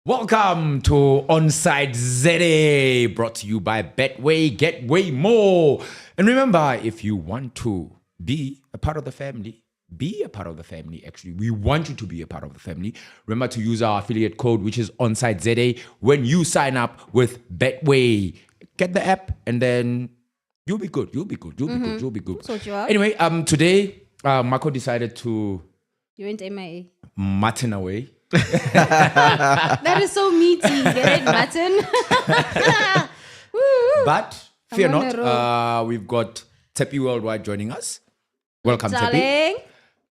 Welcome to ONSIDE ZA, brought to you by Betway, Get Way More. And remember, if you want to be a part of the family, actually. We want you to be a part of the family. Remember to use our affiliate code, which is ONSIDE ZA, when you sign up with Betway. Get the app, and then you'll be good. You'll be good. Sort you out. Anyway, today, Marco decided to... You went MIA. Mutton away. That is so meaty. Get it, mutton? But fear not, we've got Tepi Worldwide joining us. Welcome, Tepi. Darling.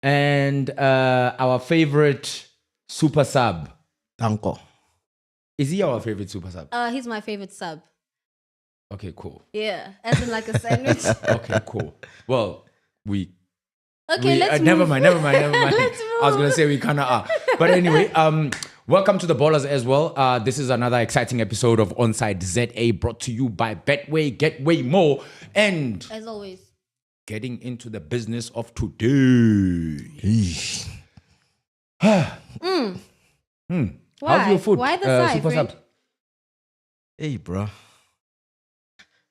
And our favorite super sub. Tanko. Is he our favorite super sub? He's my favorite sub. Okay, cool. Yeah, as in like a sandwich. Okay, cool. Well, Let's never move. mind. Let's I was going to say we kind of are. But anyway, welcome to the Ballers as well. This is another exciting episode of ONSIDE ZA, brought to you by Betway, Get Way More. And As always. getting into the business of today. Why? How's your food? Why the sigh, super friend? sub? Hey, bro.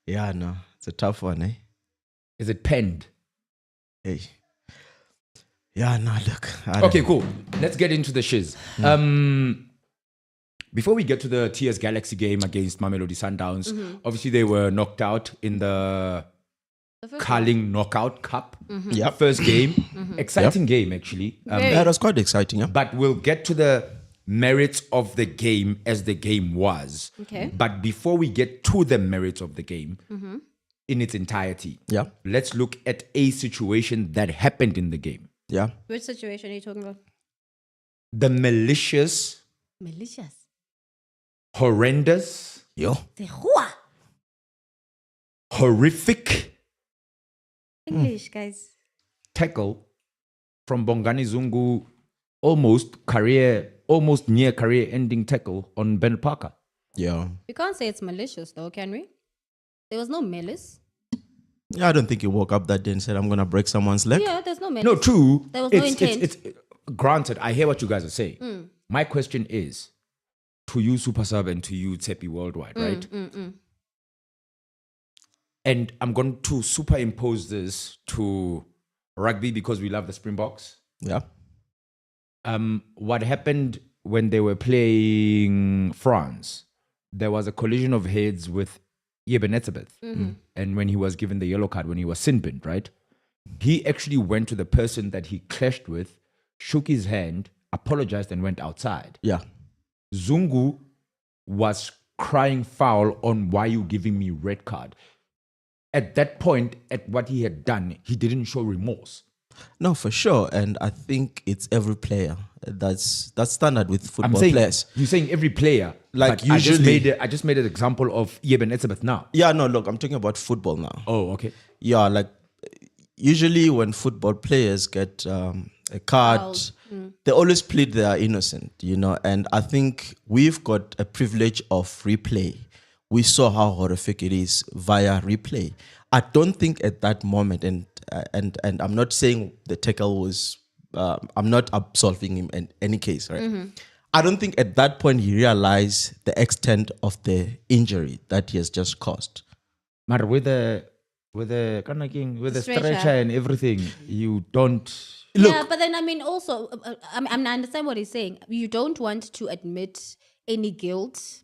Yeah, no, it's a tough one, eh? Is it penned? Hey. Yeah, no, look. Okay, cool. Let's get into the shiz. Before we get to the TS Galaxy game against Mamelodi Sundowns, obviously they were knocked out in the Carling Knockout Cup. Yeah. First game. Exciting game, actually. Yeah, it was quite exciting, yeah. But we'll get to the merits of the game as the game was. Okay. But before we get to the merits of the game in its entirety, Yeah. let's look at a situation that happened in the game. Yeah. Which situation are you talking about? The malicious, Malicious. horrendous, Yo. horrific English, guys. tackle from Bongani Zungu, almost near career-ending tackle on Ben Parker. Yeah. We can't say it's malicious, though, can we? There was no malice. Yeah, I don't think he woke up that day and said, I'm going to break someone's leg. Yeah, there's no malice. No, true. There was no intent. It's granted, I hear what you guys are saying. My question is, to you, Super Sub, and to you, Tepi Worldwide, right? And I'm going to superimpose this to rugby because we love the Springboks. Yeah. What happened when they were playing France, there was a collision of heads with Eben Etzebeth. And when he was given the yellow card, when he was sin-binned, right? He actually went to the person that he clashed with, shook his hand, apologized, and went outside. Yeah. Zungu was crying foul on why you giving me red card. At that point, at what he had done, he didn't show remorse. No, for sure. And I think it's every player. That's standard with football I'm saying, players. you're saying every player. Like but usually- I just made an example of Eben Etzebeth now. Yeah, no, look, I'm talking about football now. Oh, okay. Yeah, like usually when football players get a card, they always plead they are innocent, you know. And I think we've got a privilege of replay. We saw how horrific it is via replay. I don't think at that moment, and I'm not saying the tackle was, I'm not absolving him in any case, right? I don't think at that point he realized the extent of the injury that he has just caused. But with the stretcher and everything, you don't Look, Yeah, but then I mean also, I understand what he's saying. You don't want to admit any guilt,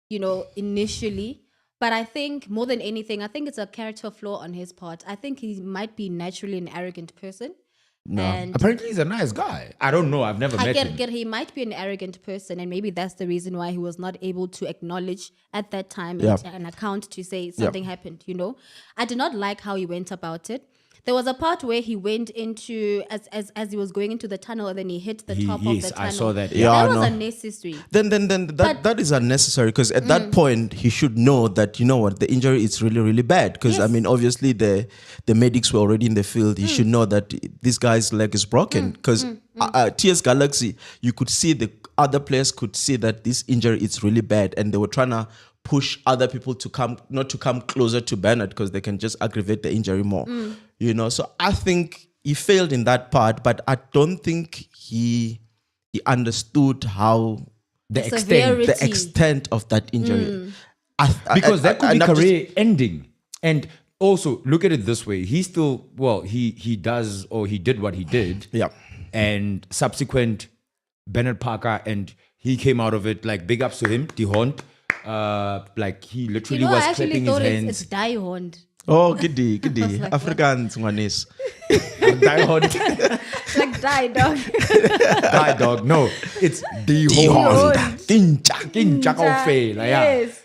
you know, initially. But I think more than anything, I think it's a character flaw on his part. I think he might be naturally an arrogant person. No. And apparently he's a nice guy. I don't know. I've never met him. he might be an arrogant person, and maybe that's the reason why he was not able to acknowledge at that time Yeah. an account to say something happened, you know. I did not like how he went about it. There was a part where he went into, as he was going into the tunnel, and then he hit the top of yes, the tunnel. I saw that. Yeah, that I was know. unnecessary. Then that is unnecessary because at that point he should know that, you know what, the injury is really, really bad. Because I mean, obviously the medics were already in the field. He should know that this guy's leg is broken. Because TS Galaxy, you could see the other players could see that this injury is really bad, and they were trying to push other people to come, not to come closer to Bernard because they can just aggravate the injury more. You know, so I think he failed in that part, but I don't think he understood how the extent. severity. the extent of that injury. Because that could be and I'm just- career ending. And also look at it this way. He still, well, he does, or he did what he did. Yeah. And subsequent Bernard Parker, and he came out of it, like, big ups to him, Dihond. Like, he literally I was actually clapping his thought hands. it's die-hond. Oh, giddy. like, Afrikaans one is. Dihond. Like die dog. Die dog. No, it's Dihond. Dihond. Kinja kaofela, yeah. Yes.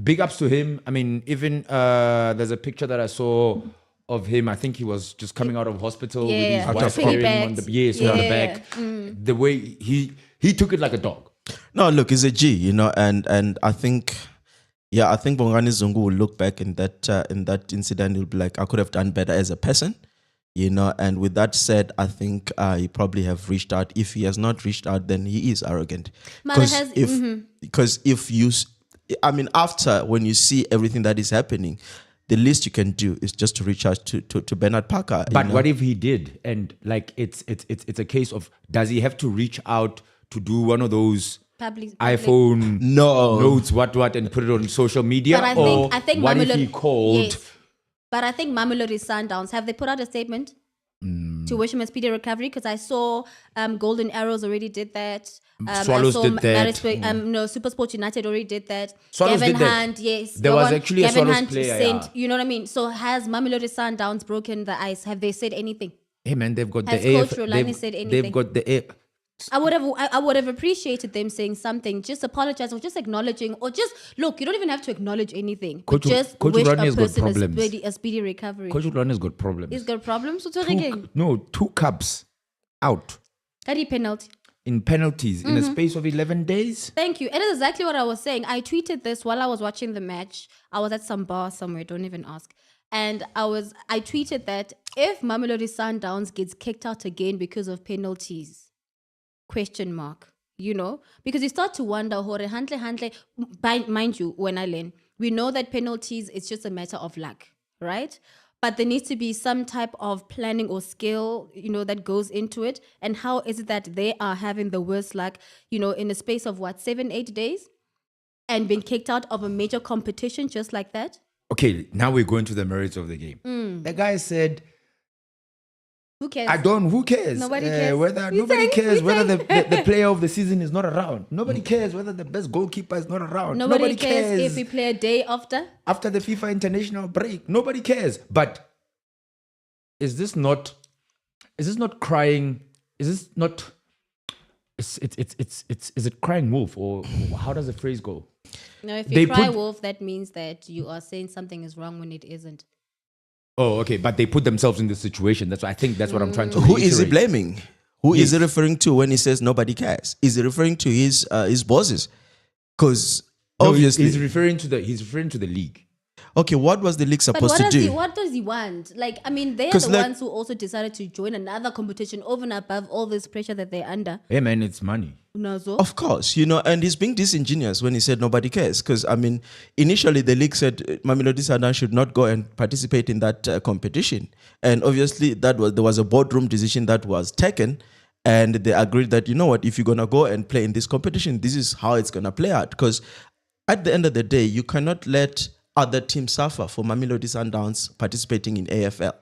Big ups to him. I mean, even there's a picture that I saw of him. I think he was just coming out of hospital with his Yeah, wife piggybacked. carrying him on the on the back. The way he took it like a dog. No, look, he's a G, and I think Bongani Zungu will look back in that incident. He'll be like, I could have done better as a person, And with that said, I think he probably have reached out. If he has not reached out, then he is arrogant. Because if you, I mean, after when you see everything that is happening, the least you can do is just to reach out to Bernard Parker. But what if he did? And like it's a case of, does he have to reach out to do one of those Public. iPhone notes, what, and put it on social media? But I think what if Mamelodi- he called? Yes. But I think Mamelodi Sundowns, have they put out a statement to wish him a speedy recovery? Because I saw Golden Arrows already did that. Swallows I saw did that. No, Super Sport United already did that. Swallows Gavin did that. Hunt, yes. There was actually a Gavin Swallows Hunt player, sent, yeah. you know what I mean? So has Mamelodi Sundowns broken the ice? Have they said anything? Hey man, they've got Has the Coach Rolani said anything? They've got the air. I would have appreciated them saying something, just apologize or just acknowledging, or just look. You don't even have to acknowledge anything. But just Coach wish Rolani a has got person problems. a speedy recovery. Coach Rolani's got problems. He's got problems. What's again? Two Cubs out Got a penalty. in penalties in a space of 11 days. Thank you. It is exactly what I was saying. I tweeted this while I was watching the match. I was at some bar somewhere. Don't even ask. And I tweeted that if Mamelodi Sundowns gets kicked out again because of penalties. ? Because you start to wonder, mind you, when I learn, we know that penalties, it's just a matter of luck, right? But there needs to be some type of planning or skill, that goes into it. And how is it that they are having the worst luck, in a space of 7-8 days and being kicked out of a major competition just like that? Okay, now we're going to the merits of the game. The guy said, Who cares? who cares? Nobody cares. Nobody cares whether the player of the season is not around. Nobody cares whether the best goalkeeper is not around. Nobody cares if we play a day after. After the FIFA international break. Nobody cares. But is this not crying? Is this not is it crying wolf, or how does the phrase go? No, if you cry wolf, that means that you are saying something is wrong when it isn't. Oh, okay. But they put themselves in this situation. That's what I'm trying to Who is he reiterate. blaming? Who is he referring to when he says nobody cares? Is he referring to his bosses? Because obviously, he's referring to the league. Okay, what was the league supposed to do? What does he want? They are the ones who also decided to join another competition over and above all this pressure that they're under. Hey man, it's money. Of course, and he's being disingenuous when he said nobody cares. Because, initially the league said Mamelodi Sundowns should not go and participate in that competition. And obviously there was a boardroom decision that was taken. And they agreed that, if you're going to go and play in this competition, this is how it's going to play out. Because at the end of the day, you cannot let other teams suffer for Mamelodi Sundowns participating in AFL.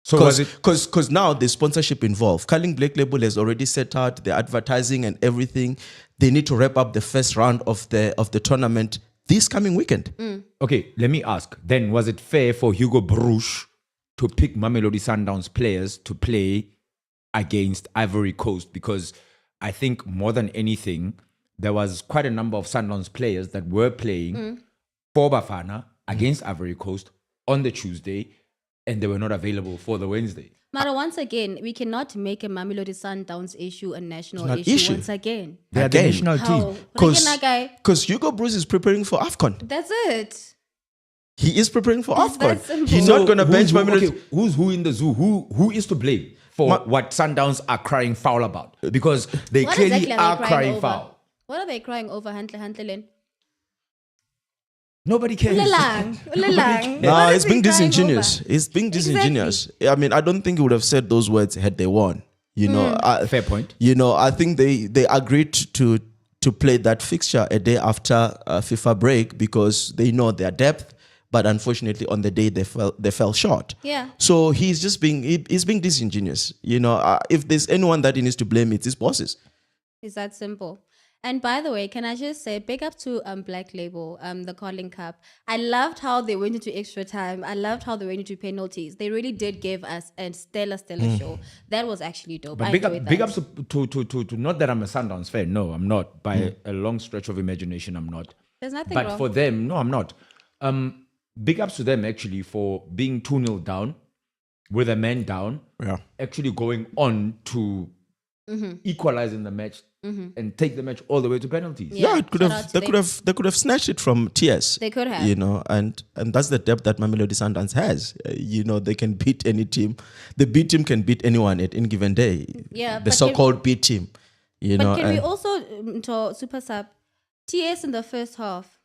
So because now the sponsorship involved. Carling Black Label has already set out the advertising and everything. They need to wrap up the first round of the tournament this coming weekend. Okay, let me ask. Then was it fair for Hugo Bruch to pick Mamelodi Sundowns players to play against Ivory Coast? Because I think more than anything, there was quite a number of Sundowns players that were playing for Bafana against Ivory Coast on the Tuesday, and they were not available for the Wednesday. Mara, once again, we cannot make a Mamelodi Sundowns issue a national issue once again. They are the national team. Because Hugo Bruce is preparing for AFCON. That's it. He is preparing for AFCON. simple. He's not going to bench Mamelodi. Okay, who's who in the zoo? Who is to blame for what Sundowns are crying foul about? Because they What clearly exactly are they crying over? foul. What are they crying over, Hantle? Nobody cares. Ulelang. No, What it's is being he crying disingenuous. over? It's being disingenuous. I don't think he would have said those words had they won. You know, Fair point. You know, I think they agreed to play that fixture a day after FIFA break because they know their depth. But unfortunately, on the day they fell short. Yeah. So he's being disingenuous. You know, if there's anyone that he needs to blame, it's his bosses. It's that simple. And by the way, can I just say, big up to Black Label, the Carling Cup. I loved how they went into extra time. I loved how they went into penalties. They really did give us a stellar show. That was actually dope. But big ups to not that I'm a Sundowns fan. No, I'm not. By a long stretch of imagination, I'm not. There's nothing But wrong. for them, no, I'm not. Big ups to them actually for being 2-0 down with a man down. Yeah. Actually going on to equalize in the match and take the match all the way to penalties. Yeah, it could shout have. out to They them. could have snatched it from TS. They could have. You know, and that's the depth that Mamelodi Sundowns has. You know, they can beat any team. The B team can beat anyone at any given day. Yeah, the but so-called B team. You know, But can we and- also, to Super Sub, TS in the first half,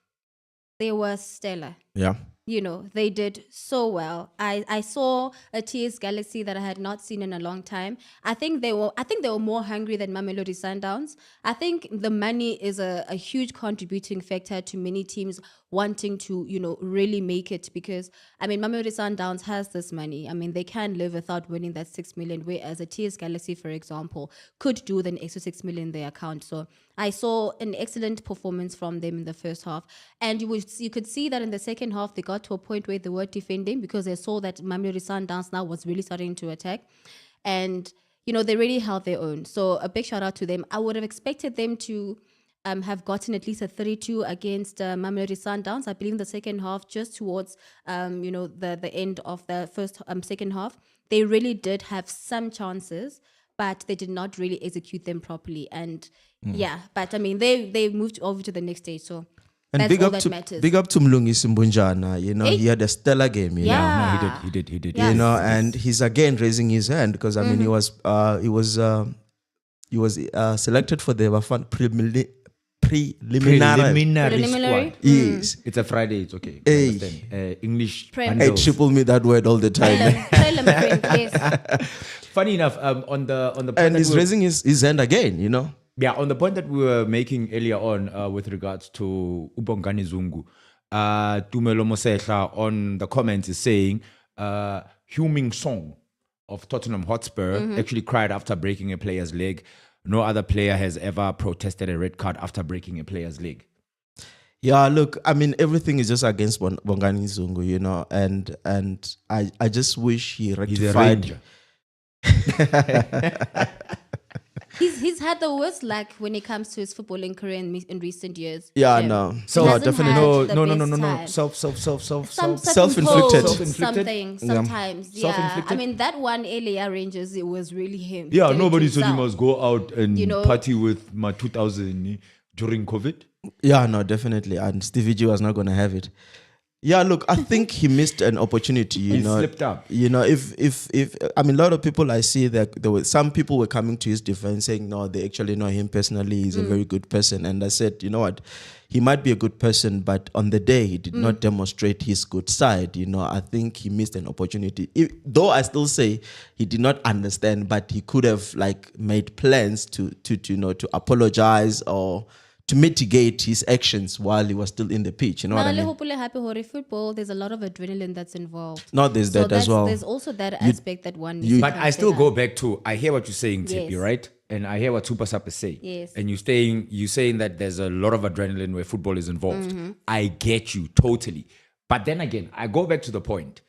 they were stellar. yeah. You know, they did so well. I saw a TS Galaxy that I had not seen in a long time. I think they were more hungry than Mamelodi Sundowns. I think the money is a huge contributing factor to many teams wanting to, you know, really make it, because I mean Mamelodi Sundowns has this money. I mean, they can live without winning that 6 million, whereas a TS Galaxy, for example, could do the extra 6 million in their account. So I saw an excellent performance from them in the first half, and you could see that in the second half they got to a point where they were defending because they saw that Mamelodi Sundowns now was really starting to attack, and you know, they really held their own. So a big shout out to them. I would have expected them to have gotten at least a 32 against Mamelodi Sundowns. I believe in the second half, just towards you know, the end of the second half, they really did have some chances, but they did not really execute them properly. And yeah, but I mean, they moved over to the next stage. So And that's all that matters. big up to Mlungisi Mbunjana. You know, he had a stellar game. You know? Yeah. No, he did. Yeah. You know, and he's again raising his hand because I mean he was selected for the Bafana preliminary. Preliminary? squad. Yes. It's a Friday. It's okay. I Hey. understand. English. Prem. Hey, bundles. triple me that word all the time. Yes. Funny enough, on the point And that he's we were- raising his hand again, you know. Yeah, on the point that we were making earlier on with regards to Ubongani Zungu, Tumelo Mosehla on the comments is saying, Huming Song of Tottenham Hotspur actually cried after breaking a player's leg. No other player has ever protested a red card after breaking a player's leg. Yeah, look, I mean everything is just against Bongani Zungu, you know, and I just wish he He's a rectified. ranger. He's had the worst luck when it comes to his footballing career in recent years. Yeah, Jim. no. He No, hasn't definitely. had No, the no, no, no, best no, no. time. Self-inflicted. Something sometimes. Yeah. Self-inflicted. I mean, that one LA Rangers, it was really him. Yeah, Did it nobody said he himself. must go out and You know? party with my 2000 during COVID. Yeah, no, definitely. And Stevie G was not going to have it. Yeah, look, I think he missed an opportunity. You He know, slipped up. You know, if I mean, a lot of people I see that some people were coming to his defense saying, no, they actually know him personally. He's a very good person. And I said, you know what, he might be a good person, but on the day he did not demonstrate his good side. You know, I think he missed an opportunity. Though I still say he did not understand, but he could have like made plans to you know, to apologize or to mitigate his actions while he was still in the pitch. You know what I mean? Happy football, there's a lot of adrenaline that's involved. No, there's So that as well. There's also that aspect that one needs to But I still consider. go back to, I hear what you're saying, Tippy, Yes. right? And I hear what Super Sap is saying. Yes. And you're saying that there's a lot of adrenaline where football is involved. I get you totally. But then again, I go back to the point.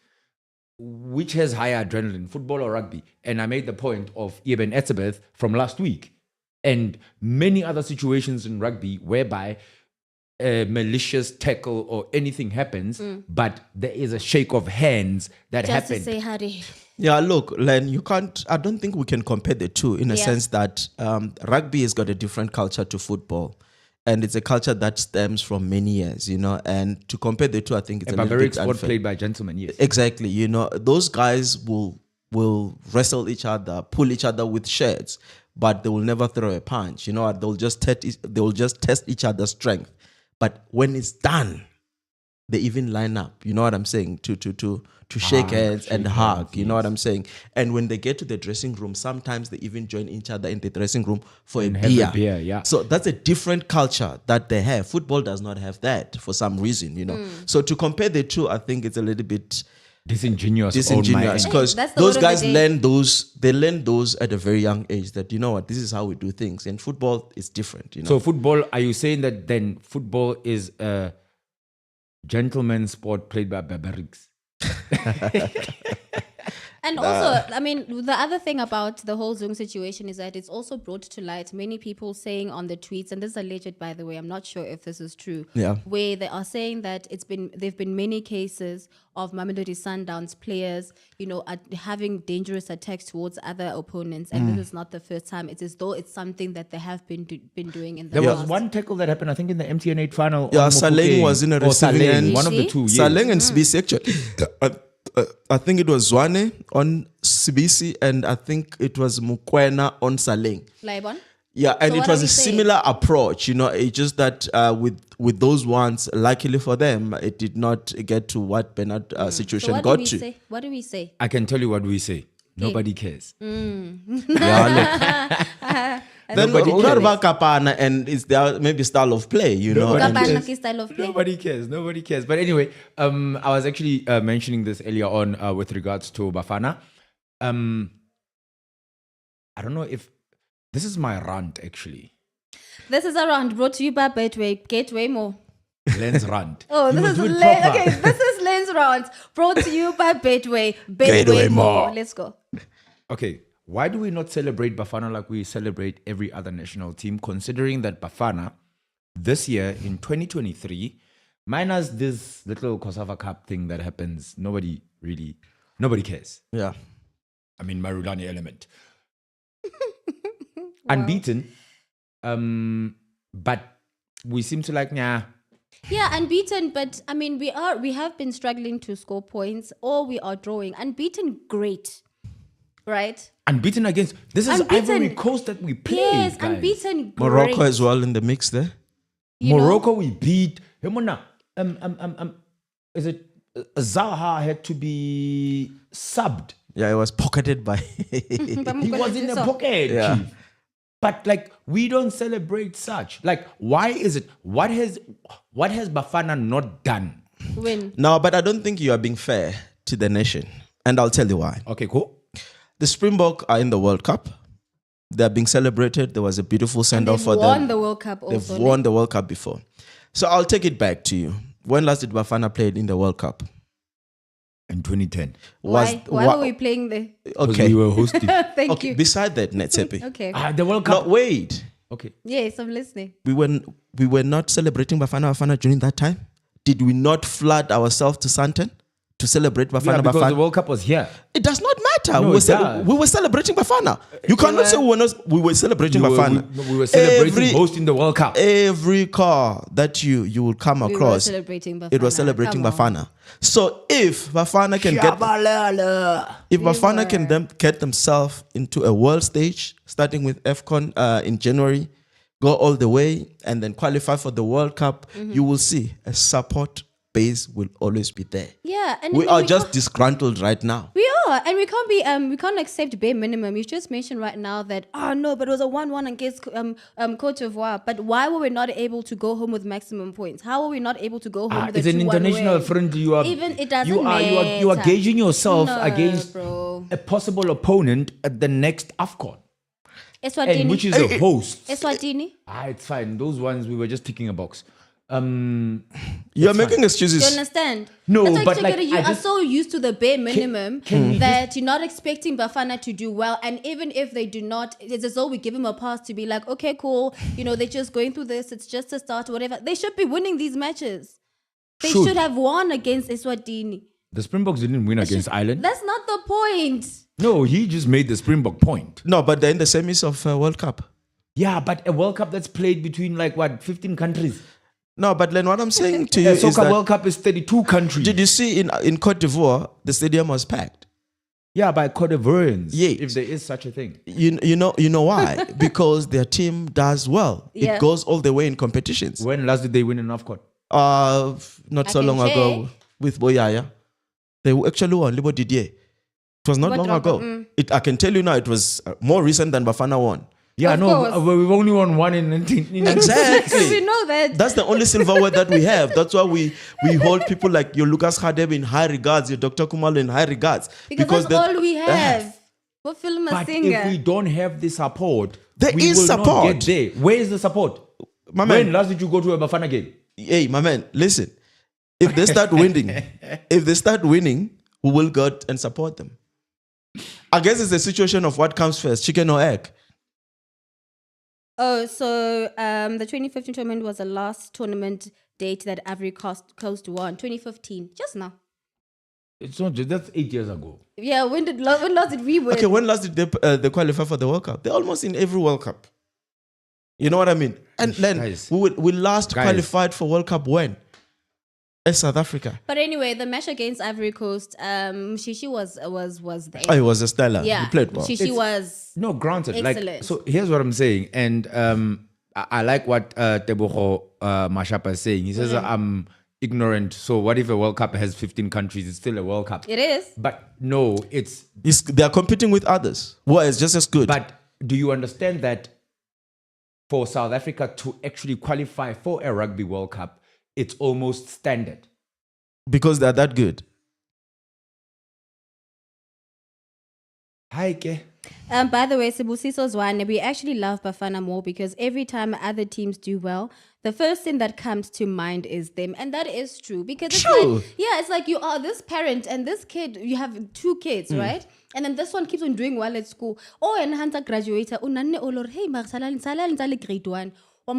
Which has higher adrenaline, football or rugby? And I made the point of Eben Etzebeth from last week. And many other situations in rugby whereby a malicious tackle or anything happens, but there is a shake of hands that Just to happened. say, Harry. Yeah, look, Len, I don't think we can compare the two in a Yeah. sense that rugby has got a different culture to football. And it's a culture that stems from many years, you know. And to compare the two, I think it's A a little barbaric bit sport unfair. played by gentlemen, yes. Exactly, you know, those guys will wrestle each other, pull each other with shirts, but they will never throw a punch. You know what? They'll just test each other's strength. But when it's done, they even line up. You know what I'm saying? To shake hands and hug. You know what I'm saying? And when they get to the dressing room, sometimes they even join each other in the dressing room for a beer. Yeah. So that's a different culture that they have. Football does not have that for some reason, you know. So to compare the two, I think it's a little bit disingenuous because Hey, those guys learn those at a very young age, that you know what, this is how we do things. And football is different, you know. So football, are you saying that then football is a gentleman's sport played by barbarics? And also, I mean, the other thing about the whole Zoom situation is that it's also brought to light many people saying on the tweets, and this is alleged, by the way, I'm not sure if this is true, where they are saying that there've been many cases of Mamelodi Sundowns players, you know, having dangerous attacks towards other opponents, and this is not the first time. It's as though it's something that they have been doing in the past. There was one tackle that happened, I think, in the MTN8 final. Yeah, Saleng was in a receiving end. One of the two. Yes. Saleng and Sibisi, actually. I think it was Zwane on Sibisi, and I think it was Mukwena on Saleng. Laibon? Yeah, and So it was a similar approach, you know. It's just that with those ones, luckily for them, it did not get to what Bernard situation So got to. What do we say? I can tell you what we say. Nobody cares. Yeah, then Urarba Kapana, and it's their maybe style of play, you know. Kapana style of play. Nobody cares. But anyway, I was actually mentioning this earlier on with regards to Bafana. I don't know if this is my rant, actually. This is a round brought to you by Gateway More. Len's rant. Oh, You this must is do it Len. proper. Okay, this is Len's round brought to you by Gateway More. Let's go. Okay, why do we not celebrate Bafana like we celebrate every other national team, considering that Bafana this year in 2023, minus this little COSAFA Cup thing that happens, nobody cares. Yeah. I mean, Marulani element. Unbeaten, but we seem to like, nah. Yeah, unbeaten, but I mean, we have been struggling to score points, or we are drawing. Unbeaten, great, right? Unbeaten against, this is Ivory Coast that we play. Yes, guys. unbeaten, great. Morocco as well in the mix there. Morocco, we beat. Is it Zaha had to be subbed? Yeah, it was pocketed by. He was in the pocket. Yeah. Chief. But like, we don't celebrate such. Like, why is it? What has Bafana not done? Win. No, but I don't think you are being fair to the nation, and I'll tell you why. Okay, cool. The Springbok are in the World Cup. They are being celebrated. There was a beautiful send-off for They've them. won the World Cup also. They've won the World Cup before. So I'll take it back to you. When last did Bafana play in the World Cup? In 2010. Why were we playing there? Okay. We were hosting. Thank you. Beside that, Netsepi. Okay. The World Cup. No, wait. Okay. Yes, I'm listening. We were not celebrating Bafana during that time. Did we not flood ourselves to Santon to celebrate Yeah, Bafana? because the World Cup was here. It does not matter. No, we, it does. we were celebrating Bafana. You cannot say we were celebrating Bafana. We were celebrating hosting the World Cup. Every car that you will come We were across, celebrating Bafana. it was celebrating Come on. Bafana. So if Bafana can get themselves into a world stage, starting with AFCON in January, go all the way and then qualify for the World Cup, you will see a support base will always be there. Yeah, and We are just disgruntled right now. We are, and we can't be. We can't accept bare minimum. You just mentioned right now that no, but it was a 1-1 against Cote d'Ivoire. But why were we not able to go home with maximum points? How were we not able to go home with a 2-1 It's an international win? friendly. You are Even it doesn't you are matter. gauging yourself No, against bro. a possible opponent at the next AFCON, Eswatini. and which is a host. Eswatini. It's fine. Those ones we were just ticking a box. You are making excuses. Do you understand? No, That's why but like, you I are just- so used to the bare minimum can that you're not expecting Bafana to do well. And even if they do not, it's as though we give them a pass to be like, okay, cool. You know, they're just going through this. It's just a start, whatever. They should be winning these matches. They should have won against Eswatini. The Springboks didn't win against Ireland. That's not the point. No, he just made the Springbok point. No, but they're in the semis of World Cup. Yeah, but a World Cup that's played between 15 countries. No, but then what I'm saying to you A is soccer that, World Cup is 32 countries. did you see in Cote d'Ivoire, the stadium was packed? Yeah, by Cote d'Ivoirians. Yes. If there is such a thing. You know why? Because their team does well. Yeah. It goes all the way in competitions. When last did they win an AFCON? Not I so can long ago check. with Boyaya. They actually won Libo Didier. It was not What long drama? ago. I can tell you now, it was more recent than Bafana won. Yeah, Of no, course. we've only won one in 19. Exactly. We know that. That's the only silverware that we have. That's why we hold people like your Lucas Hadeb in high regards, your Dr. Kumalo in high regards. Because that's all we have. We're film a But singer. if we don't have the support, There we is will support. not get there. Where is the support? My When man, last did you go to a Bafana game? hey, my man, listen. If they start winning, we will go out and support them. I guess it's a situation of what comes first, chicken or egg. Oh, so the 2015 tournament was the last tournament date that Ivory Coast won. 2015, just now. It's not just, that's 8 years ago. Yeah, when last did we win? Okay, when last did they qualify for the World Cup? They're almost in every World Cup. You know what I mean? And then Guys. we last Guys. qualified for World Cup when? As South Africa. But anyway, the match against Ivory Coast, Shishi was there. Oh, he was a stellar. Yeah, He played well. Shishi was No, granted. excellent. Like, so here's what I'm saying. And I like what Tebogo Mashapa is saying. He says, I'm ignorant. So what if a World Cup has 15 countries? It's still a World Cup. It is. But no, They are competing with others who are just as good. But do you understand that for South Africa to actually qualify for a Rugby World Cup, it's almost standard? Because they're that good. Hi, Ke. By the way, Sibusiso Zwane, we actually love Bafana more because every time other teams do well, the first thing that comes to mind is them. And that is true. Because it's True. like, yeah, it's like you are this parent and this kid, you have 2 kids, right? And then this one keeps on doing well at school. Oh, and Hunter graduated. Hey, grade 1. You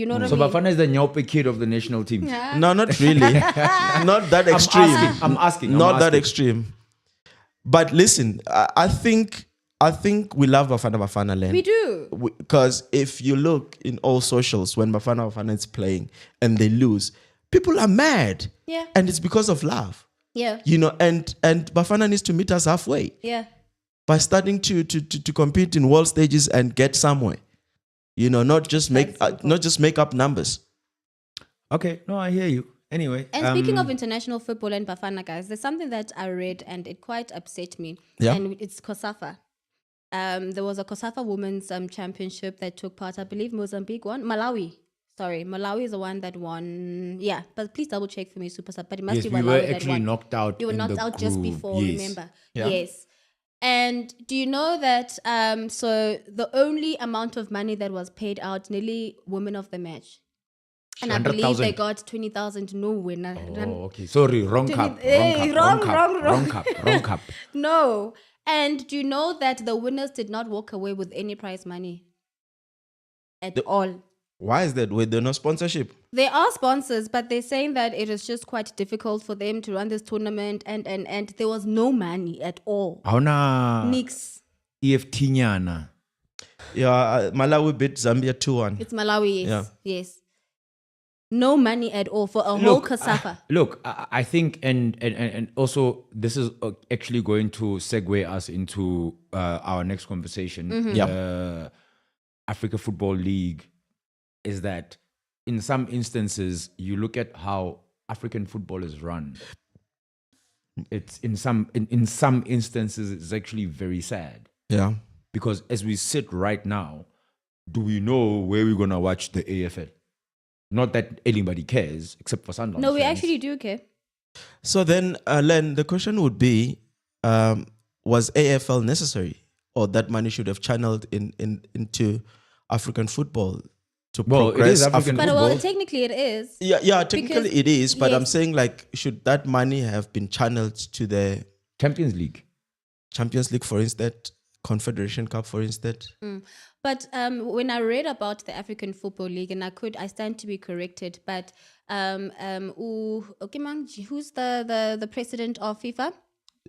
know what So I mean? Bafana is the nyope kid of the national team. Yeah. No, not really. Not that extreme. I'm asking. Not that extreme. But listen, I think we love Bafana Bafana land. We do. Because if you look in all socials when Bafana Bafana is playing and they lose, people are mad. Yeah. And it's because of love. Yeah. You know, and Bafana needs to meet us halfway Yeah. by starting to compete in world stages and get somewhere. You know, not just make up numbers. Okay, no, I hear you. Anyway. And speaking of international football and Bafana, guys, there's something that I read and it quite upset me. Yeah. And it's COSAFA. There was a COSAFA Women's Championship that took part, I believe Mozambique won. Malawi is the one that won. Yeah, but please double check for me, Super Sub. But it must Yes, be we Malawi were that actually won. knocked out. You were in knocked the out just group. before, Yes. remember? Yeah. Yes. And do you know that so the only amount of money that was paid out, nearly women of the match. And I believe 100,000. they got 20,000 no winner. Oh, okay. Sorry, wrong cup. Wrong cup. No. And do you know that the winners did not walk away with any prize money at all? Why is that? With no sponsorship? They are sponsors, but they're saying that it is just quite difficult for them to run this tournament and there was no money at all. Hauna Nix. EFT nyana. Yeah, Malawi beat Zambia 2-1. It's Malawi, yes. Yeah. Yes. No money at all for a whole COSAFA. Look, I think, and also this is actually going to segue us into our next conversation. Mm-hmm. Yeah. Africa Football League is that in some instances, you look at how African football is run. It's in some instances, it's actually very sad. Yeah. Because as we sit right now, do we know where we're going to watch the AFL? Not that anybody cares, except for Sundowns. No, we fans. actually do care. So then, Len, the question would be, was AFL necessary? Or that money should have channeled into African football to progress it is African But football. well, technically it is. Yeah, technically Because- it is, but yes. I'm saying like, should that money have been channeled to the Champions League. Champions League, for instance, Confederation Cup, for instance? But when I read about the African Football League, and I stand to be corrected, but who's the president of FIFA?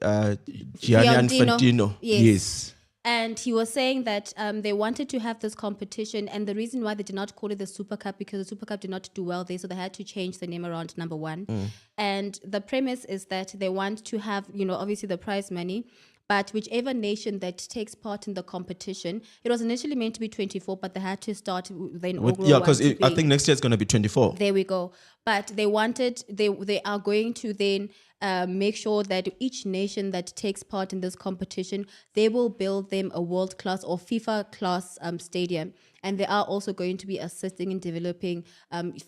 Gianni Infantino. Yes. And he was saying that they wanted to have this competition, and the reason why they did not call it the Super Cup because the Super Cup did not do well there, so they had to change the name around number 1. And the premise is that they want to have, obviously the prize money, but whichever nation that takes part in the competition, it was initially meant to be 24, but they had to start then. Because I think next year it's going to be 24. There we go. but they are going to then make sure that each nation that takes part in this competition, they will build them a world-class or FIFA-class stadium. And they are also going to be assisting in developing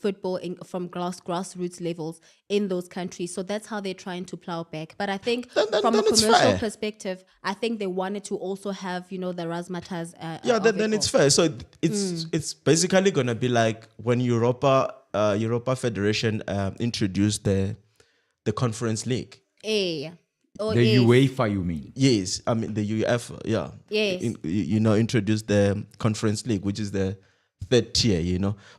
football from grassroots levels in those countries. So that's how they're trying to plow back. But I think from a commercial perspective, I think they wanted to also have, the razzmatazz. Then it's fair. So it's basically going to be like when Europa Federation introduced the Conference League. The UEFA, you mean? Yes, I mean the UEFA. Yeah. Yes. Introduced the Conference League, which is the third tier.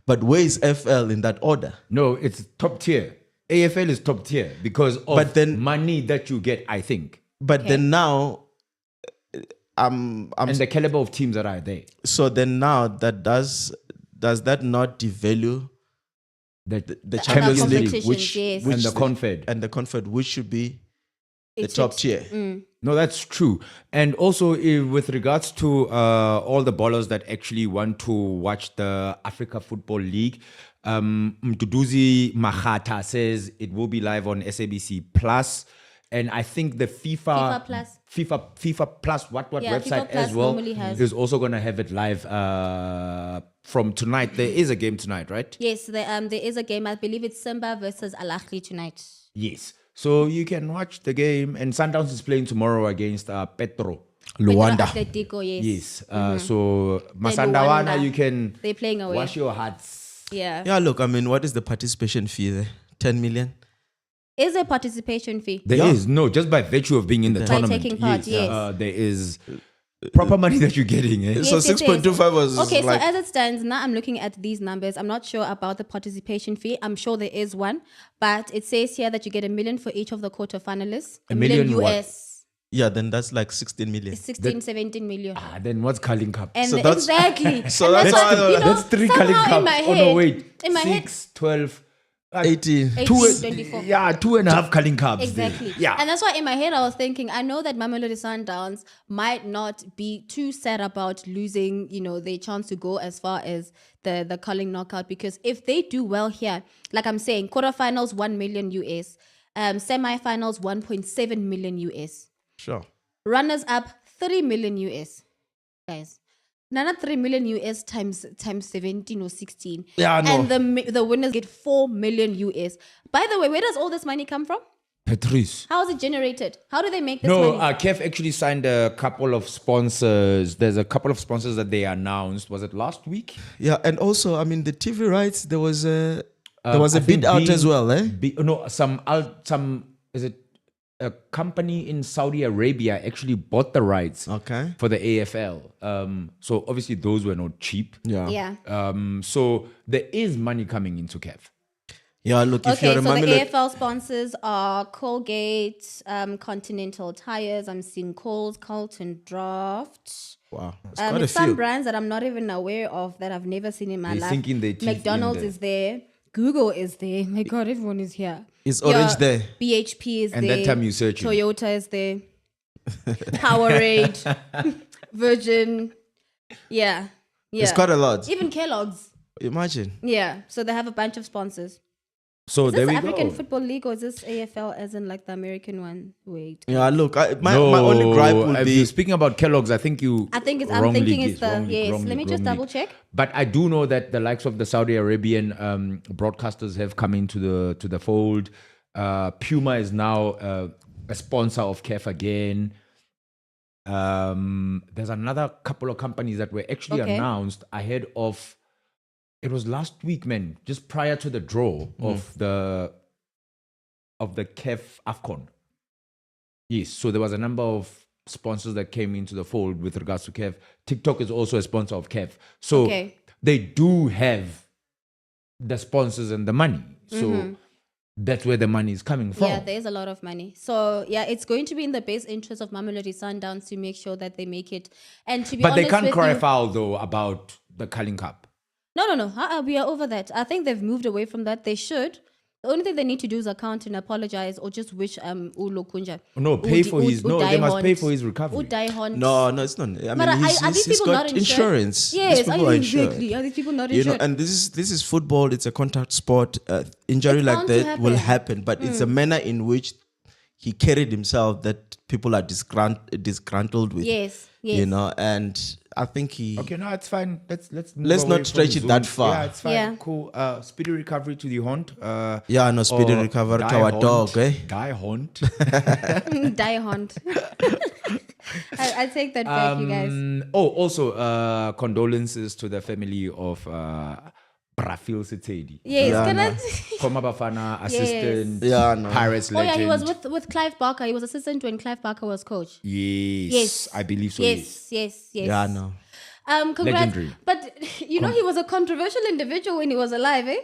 But where is FL in that order? No, it's top tier. AFL is top tier because of money that you get, I think. But then now, and the caliber of teams that are there. So then now that does that not devalue the Champions League, which and the Confed, which should be the top tier? No, that's true. And also with regards to all the ballers that actually want to watch the Africa Football League, Mduduzi Mahata says it will be live on SABC Plus. And I think the FIFA Plus website as well is also going to have it live from tonight. There is a game tonight, right? Yes, there is a game. I believe it's Simba versus Al Ahly tonight. Yes. So you can watch the game. And Sundowns is playing tomorrow against Petro Luanda. Atletico, yes. So Masandawana, they're playing away. Wash your hearts. Yeah. Yeah, look, I mean, what is the participation fee there? 10 million? Is a participation fee? There is. No, just by virtue of being in the tournament. Taking part, yes. There is proper money that you're getting. Eh? Yes, so 6.25 was okay, so as it stands, now I'm looking at these numbers. I'm not sure about the participation fee. I'm sure there is one. But it says here that you get $1 million for each of the quarterfinalists. $1 million US. Yeah, then that's like 16 million. 17 million. Then what's Carling Cup? And exactly. So that's 3 Carling Cups. In my head, oh, no, wait. In my 6, 12... 18. 24. Yeah, 2.5 Carling Cups. Exactly. Yeah. And that's why in my head I was thinking, I know that Mamelodi Sundowns might not be too sad about losing, their chance to go as far as the Carling knockout, because if they do well here, like I'm saying, quarterfinals $1 million US, semifinals 1.7 million US. Sure. Runners up 3 million US. Guys. Not 3 million US times 17 or 16. Yeah, no. And the winners get 4 million US. By the way, where does all this money come from? Patrice. How is it generated? How do they make this money? KEF actually signed a couple of sponsors. There's a couple of sponsors that they announced. Was it last week? Yeah, and also, I mean, the TV rights, there was a bid out as well, eh? Is it a company in Saudi Arabia actually bought the rights for the AFL. So obviously those were not cheap. Yeah. So there is money coming into KEF. Yeah, look, if you're so a the AFL sponsors are Colgate, Continental Tires. I'm seeing Coles, Carlton Draft. Wow, it's some brands that I'm not even aware of, that I've never seen in my life. McDonald's is there. Google is there. My God, everyone is here. Is Orange there? BHP is and there. And that time you search. Toyota is there. Powerade. Virgin. Yeah. It's quite a lot. Even Kellogg's. Imagine. Yeah. So they have a bunch of sponsors. So is there this we African go. Football League, or is this AFL as in like the American one? Wait. Yeah, look, my only gripe would be... Speaking about Kellogg's, I'm thinking it's the... Yes, let me just double check. But I do know that the likes of the Saudi Arabian broadcasters have come into the fold. Puma is now a sponsor of KEF again. There's another couple of companies that were actually announced ahead of... It was last week, man, just prior to the draw of the KEF AFCON. Yes, so there was a number of sponsors that came into the fold with regards to KEF. TikTok is also a sponsor of KEF. So they do have the sponsors and the money. So that's where the money is coming from. Yeah, there's a lot of money. So yeah, it's going to be in the best interest of Mamelodi Sundowns to make sure that they make it. And to be honest, but they can't cry foul though about the Carling Cup. No. We are over that. I think they've moved away from that. They should. The only thing they need to do is account and apologize or just wish Ulo Kunja. No, pay for his. No, they must pay for his recovery. No, it's not. I mean, are these he's people got not insured? insurance. Yes, These people are insured. exactly. Are these people not You know, insured? and this is football. It's a contact sport. Injury It's like bound to that will happen. happen, but it's a manner in which he carried himself that people are disgruntled with. Yes. You know, and I think he. Okay, no, it's fine. Let's move Let's away not stretch from it that Zoom. far. Yeah, it's fine. Yeah. Cool. Speedy recovery to the Haunt. Yeah, no, speedy or recovery to Die our Haunt. dog, eh? Die Haunt. Die Hunt. I take that back, you guys. Also, condolences to the family of Brafil Sitedi. Yes, Yeah, can no. I? Former Bafana assistant. Yeah, no. Pirates Oh legend. yeah, he was with Clive Barker. He was assistant when Clive Barker was coach. Yes. I believe so. Yes. Yeah, no. Congrats. Legendary. But he was a controversial individual when he was alive, eh?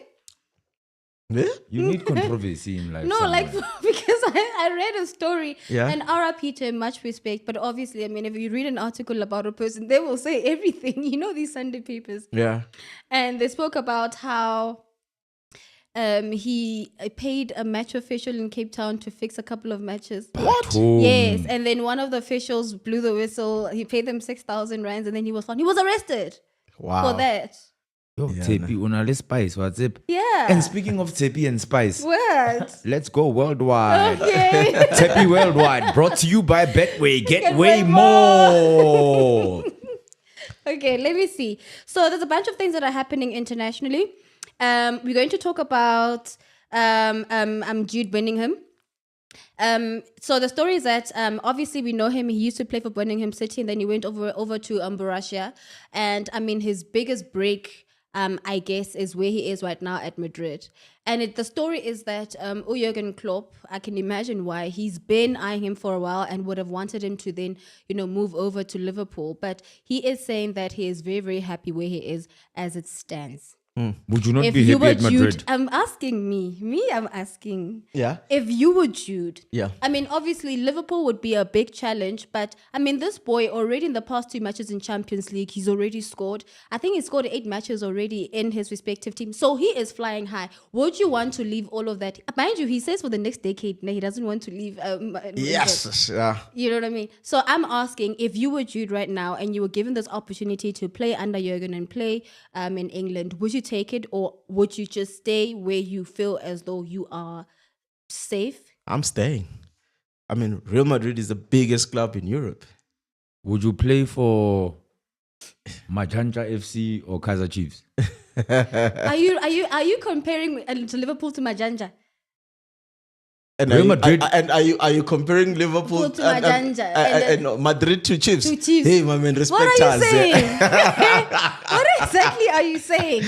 Yeah? You need controversy in life. No, somewhere. like because I read a story Yeah. and RIP to him, much respect. But obviously, I mean, if you read an article about a person, they will say everything. You know, these Sunday papers. Yeah. And they spoke about how he paid a match official in Cape Town to fix a couple of matches. What? Yes, and then one of the officials blew the whistle. He paid them 6,000 rands, and then he was found. He was arrested Wow. for that. Yo, Tepi, unale spice, what's it? Yeah. And speaking of Tepi and spice, What? let's go worldwide. Okay. Tepi Worldwide, brought to you by Betway. Get Get way way more. Okay, let me see. So there's a bunch of things that are happening internationally. We're going to talk about Jude Bellingham. So the story is that obviously we know him. He used to play for Birmingham City, and then he went over to Borussia. And I mean, his biggest break, I guess, is where he is right now at Madrid. And the story is that Jurgen Klopp, I can imagine why, he's been eyeing him for a while and would have wanted him to then, move over to Liverpool. But he is saying that he is very, very happy where he is as it stands. Would you not If be you happy were at Madrid? Jude, I'm asking I'm asking. Yeah. If you were Jude, Yeah. I mean, obviously Liverpool would be a big challenge, but I mean, this boy already in the past 2 matches in Champions League, he's already scored. I think he scored 8 matches already in his respective team, so he is flying high. Would you want to leave all of that? Mind you, he says for the next decade, no, he doesn't want to leave. Yes. Yeah. You know what I mean? So I'm asking, if you were Jude right now and you were given this opportunity to play under Jurgen and play in England, would you take it, or would you just stay where you feel as though you are safe? I'm staying. I mean, Real Madrid is the biggest club in Europe. Would you play for Majanja FC or Kaizer Chiefs? Are you comparing to Liverpool to Majanja? And Real Madrid. Are you comparing Liverpool To Majanja, and Madrid to Chiefs? To Chiefs. Hey, my man, respect What are you us. saying? What exactly are you saying?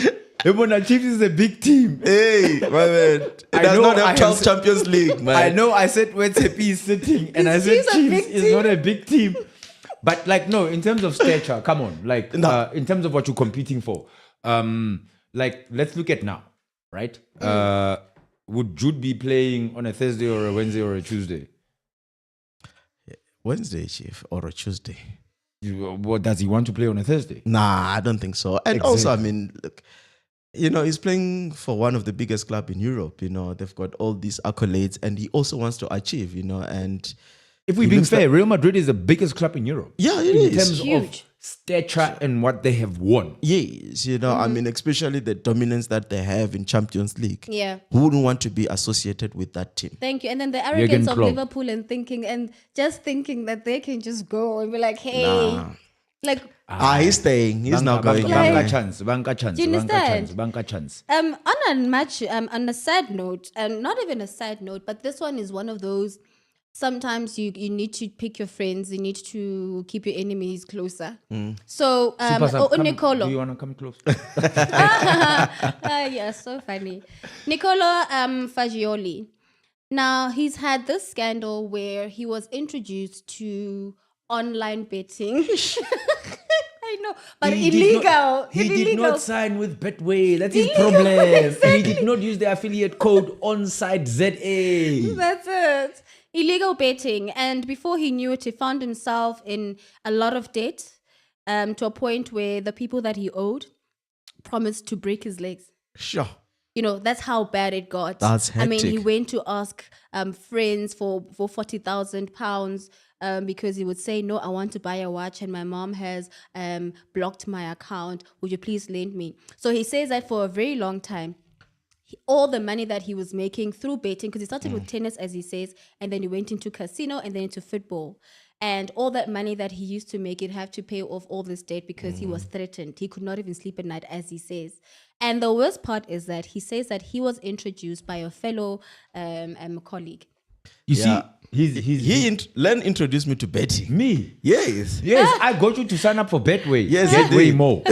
Ebona Chiefs is a big team. Hey, my man. It I does know not I have have 12 s- Champions League, man. I know I said where Tepi is sitting, and I His said team's a Chiefs big is team. not a big team. But like, no, in terms of stature, come on. Like, No. in terms of what you're competing for, like, let's look at now, right? Would Jude be playing on a Thursday or a Wednesday or a Tuesday? Wednesday, Chief, or a Tuesday. What does he want to play on a Thursday? Nah, I don't think so. And also, I mean, look, he's playing for one of the biggest clubs in Europe. They've got all these accolades, and he also wants to achieve, and If we're he being looks fair, Real Madrid is the biggest club in Europe. Yeah, it in is. terms Huge. of stature and what they have won. Yes, I mean, especially the dominance that they have in Champions League. Yeah. Who wouldn't want to be associated with that team? Thank you. And then the arrogance of Klopp. Liverpool and thinking that they can just go and be like, hey, Nah. like, He's staying. He's not going Banca anywhere. Banca chance. on a match, on a sad note, and not even a sad note, but this one is one of those. Sometimes you need to pick your friends. You need to keep your enemies closer. So, Nicolo. Do you want to come close? Yeah, so funny. Nicolo Fagioli. Now, he's had this scandal where he was introduced to online betting. I know, but illegal. He did illegal. not sign with Betway. That's his Illegal, problem. exactly. And he did not use the affiliate code ONSIDE ZA. That's it. Illegal betting. And before he knew it, he found himself in a lot of debt to a point where the people that he owed promised to break his legs. Sure. that's how bad it got. That's I mean, he hectic. went to ask friends for £40,000 because he would say, no, I want to buy a watch and my mom has blocked my account. Would you please lend me? So he says that for a very long time, all the money that he was making through betting, because he started with tennis, as he says, and then he went into casino and then into football. And all that money that he used to make, he'd have to pay off all this debt because he was threatened. He could not even sleep at night, as he says. And the worst part is that he says that he was introduced by a fellow colleague. You Yeah. see, Len introduced me to betting. me. Yes. Yes, I got you to sign up for Betway. Yes, you Betway did. more.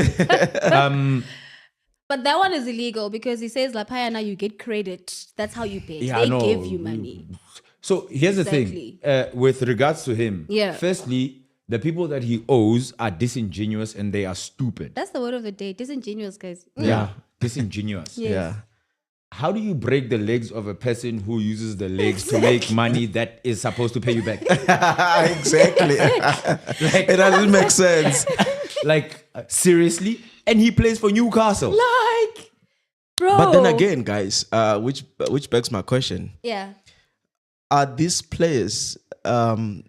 But that one is illegal because he says, Lapayana, you get credit. That's how you pay. Yeah, They I know. give you money. So here's the thing. With regards to him, Yeah. firstly, the people that he owes are disingenuous and they are stupid. That's the word of the day. Disingenuous, guys. Yeah, disingenuous. Yes. Yeah. How do you break the legs of a person who uses the legs to make money that is supposed to pay you back? Exactly. It doesn't make sense. Seriously? And he plays for Newcastle. Like, bro. But then again, guys, which begs my question: Yeah. are these players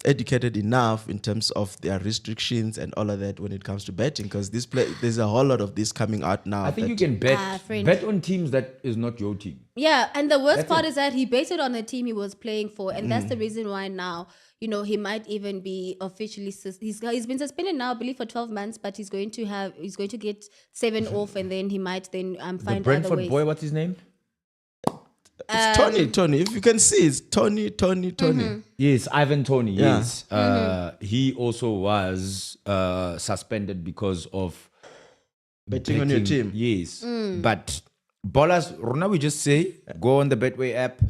educated enough in terms of their restrictions and all of that when it comes to betting? Because there's a whole lot of this coming out now. I think you can bet friend. bet on teams that is not your team. Yeah, and the worst That's part it. is that he based it on the team he was playing for, and that's the reason why now, he might even be officially he's been suspended now, I believe, for 12 months, but he's going to get 7 off, and then he might then The find other Brentford ways. boy, what's his name? It's Tony. If you can see, it's Tony. Yes, Ivan Toney. Yeah. Yes, he also was suspended because of Betting on your team. Yes, but ballers, Rona, we just say go on the Betway app,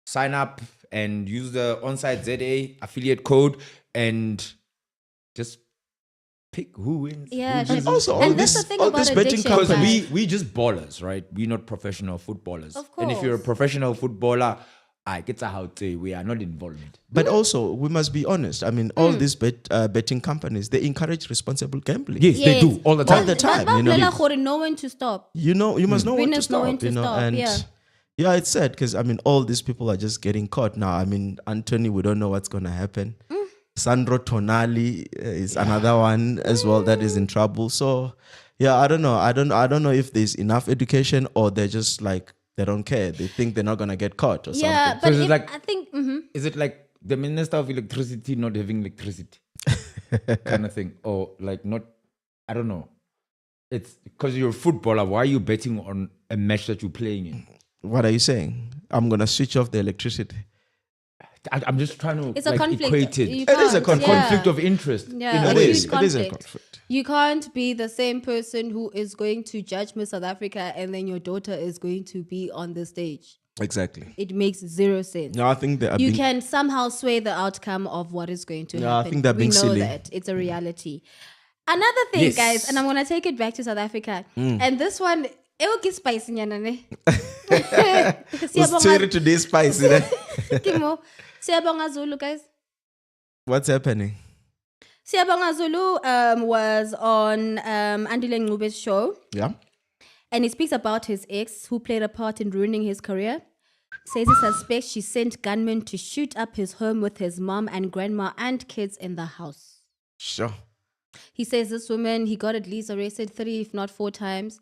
sign up, and use the ONSIDE ZA affiliate code, and just pick who wins. Yeah, who loses. also, all and that's this- the thing all about this betting addiction, Because companies- we just ballers, right? We're not professional footballers. Of And if you're a course. professional footballer, I get how to we are not involved. But also, we must be honest. I mean, all these betting companies, they encourage responsible gambling. Yes, they do all the time. All the time, you know. know when to stop. You must know when to Winners know stop. when to You know, stop, and yeah. it's sad because I mean, all these people are just getting caught now. I mean, Anthony, we don't know what's gonna happen. Sandro Tonali is another one as well that is in trouble. So, yeah, I don't know. I don't know if there's enough education or they're just like they don't care. They think they're not gonna get caught or Yeah, something. but So it's if, like- I think Is it like the Minister of Electricity not having electricity kind of thing? Or like not, I don't know. It's because you're a footballer. Why are you betting on a match that you're playing in? What are you saying? I'm gonna switch off the electricity. I'm just trying to it's a conflict. equate it. You It is a can't, Conflict of interest. Yeah, in a a way. huge It is a conflict. conflict. You can't be the same person who is going to judge Miss South Africa and then your daughter is going to be on the stage. Exactly. It makes zero sense. No, I think they are You being can somehow sway the outcome of what is going to Yeah, I happen. think they're being we know silly. that. It's a reality. Another thing, Yes. guys, and I'm going to take it back to South Africa. And this one, it will spicy, nyana, ne? Who's theory today spicy. Kimo, Siyabonga Zulu, guys. What's happening? Siyabonga Zulu was on Andile Ngube's show, Yeah. and he speaks about his ex who played a part in ruining his career. Says he suspects she sent gunmen to shoot up his home with his mom and grandma and kids in the house. Sure. He says this woman, he got at least arrested 3, if not 4 times.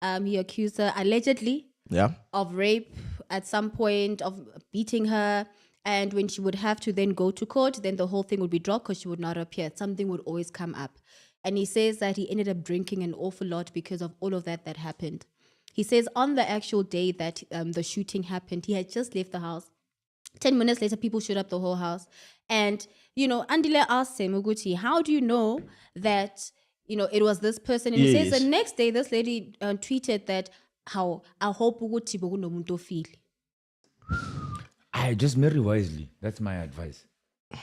He accused her allegedly Yeah. of rape at some point, of beating her. And when she would have to then go to court, then the whole thing would be dropped because she would not appear. Something would always come up. And he says that he ended up drinking an awful lot because of all of that happened. He says on the actual day that the shooting happened, he had just left the house. 10 minutes later, people showed up the whole house. And, Andile asked him, Uguti, how do you know that, it was this person? And he says Yes. the next day, this lady tweeted that, how I hope Uguti bokunomuntu feel. I just marry wisely. That's my advice.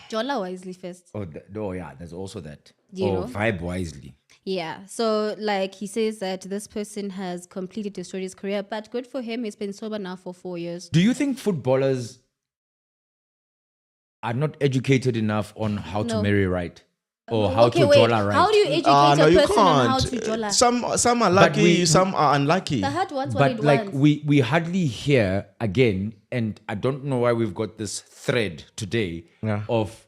Jola wisely first. Oh yeah, there's also that. You know? Vibe wisely. Yeah. So, he says that this person has completely destroyed his career, but good for him. He's been sober now for 4 years. Do you think footballers are not educated enough on how to No. marry right? or how Okay, to wait. jola right. How do you educate No, a you person on how can't. to jola? Some are lucky, some are unlucky. The heart wants what But it like wants. we hardly hear again, and I don't know why we've got this thread today Yeah. of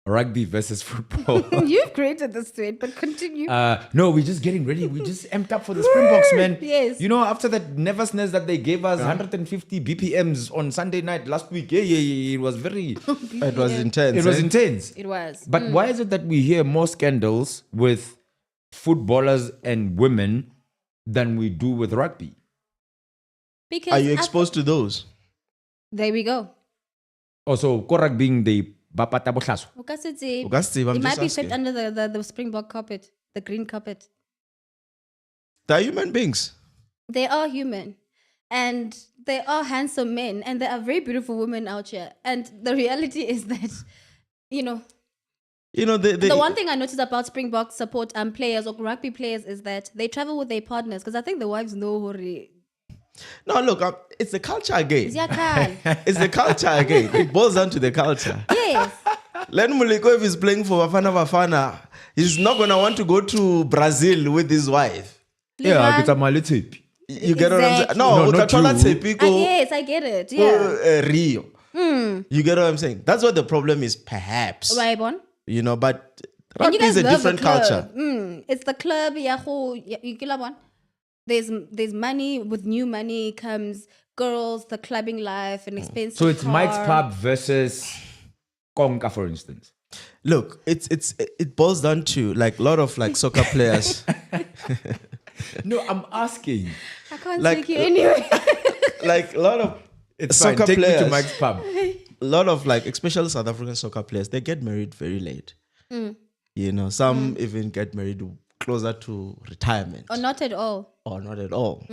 rugby versus football. You've created this thread, but continue. No, we're just getting ready. We just amped up for the Springboks, man. Yes. You know, after that nervousness that they gave us, 150 BPMs on Sunday night last week. Yeah. It was very, It was intense. it was eh? intense. It was. But why is it that we hear more scandals with footballers and women than we do with rugby? Because Are you exposed to those? there we go. Also, Korak being the Bapata Bohlaso. Ukasetse, Ukasetse, I'm it might just be asking. swept under the Springbok carpet, the green carpet. They're human beings. They are human. And they are handsome men. And there are very beautiful women out here. And the reality is that, They, the one thing I noticed about Springbok support players or rugby players is that they travel with their partners. Because I think the wives know hore. No, look, it's the culture again. Ziyakhala. It's the culture again. It boils down to the culture. Yes. Len Muliko, if he's playing for Bafana Bafana, he's not going to want to go to Brazil with his wife. Yeah, Liban- it's a malitipi. You get what I'm saying? Exactly. No, No, not Utatola you. Tsepiko, Yes, I get it. Yeah. Rio. You get what I'm saying? That's what the problem is, perhaps. Right, Bon? But And rugby you is guys a love different the club. culture. It's the club. You get one. There's money. With new money comes girls, the clubbing life, and expensive. So it's car. Mike's Pub versus Konka, for instance. Look, it boils down to like a lot of like soccer players. No, I'm asking. I can't like- take you anyway. Like a lot of It's soccer fine. Take me to players. Mike's Pub. A lot of like, especially South African soccer players, they get married very late. Some even get married closer to retirement. Or not at all. Or not at all,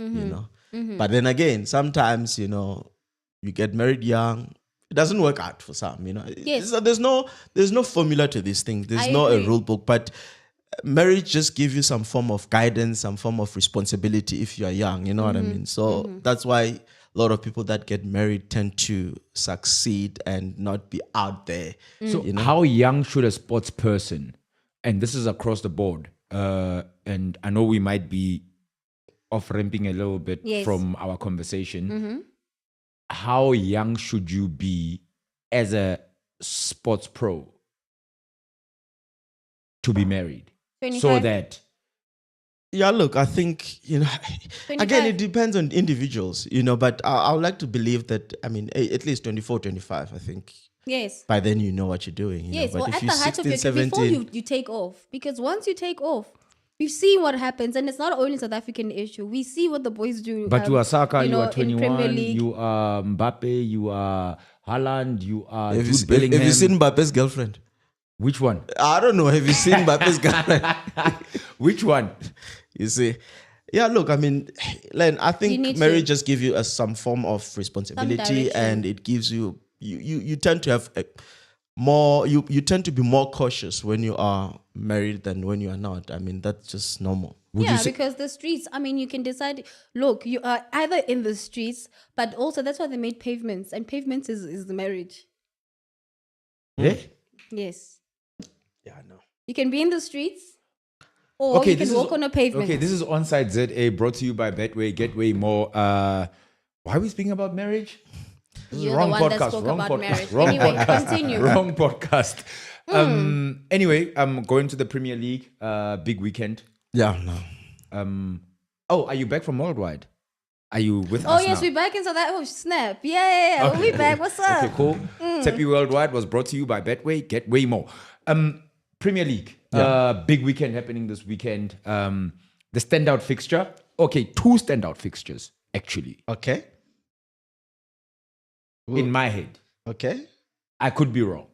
But then again, sometimes, you get married young. It doesn't work out for some, Yes. So there's no formula to this thing. There's I no a agree. rule book, but marriage just gives you some form of guidance, some form of responsibility if you are young, you know what I mean? So that's why a lot of people that get married tend to succeed and not be out there. So how young should a sports person, and this is across the board, and I know we might be off-ramping a little bit Yes. from our conversation, how young should you be as a sports pro to be married? So 25? that Yeah, look, I think, again, 25. it depends on individuals, but I would like to believe that, at least 24, 25, I think. Yes. By then, you know what you're doing. Yes. But Well, if at the you're height of 16, your before 17, you take off. Because once you take off, we've seen what happens. And it's not only South African issue. We see what the boys do. but you are Saka, you are in Premier 21, League. you are Mbappe, you are Haaland, you are have Jude Bellingham. you seen Mbappe's girlfriend? Which one? I don't know. Have you seen Mbappe's girlfriend? Which one? You see? Yeah, look, Len, I You think need marriage to- just gives you some form of responsibility, direction. and it gives you tend to have you tend to be more cautious when you are married than when you are not. That's just normal. Because the streets, you can decide, look, you are either in the streets, but also that's why they made pavements. And pavements is the marriage. Yeah. Yes. Yeah, I know. You can be in the streets, or you can walk on a pavement. Okay, this is ONSIDE ZA brought to you by Betway. Get way more. Why are we speaking about marriage? This is You're wrong the one podcast. that spoke Wrong about podcast. marriage. Wrong Anyway, podcast. continue. Wrong podcast. Anyway, I'm going to the Premier League. Big weekend. Yeah, no. Are you back from worldwide? Are you with Oh us yes, now? we're back into that. Oh snap! Yeah. We're back. What's up? Okay, cool. Tepi Worldwide was brought to you by Betway. Get way more. Premier League. Big weekend happening this weekend. The standout fixture. Okay, two standout fixtures actually. Okay. In my head, Okay. I could be wrong.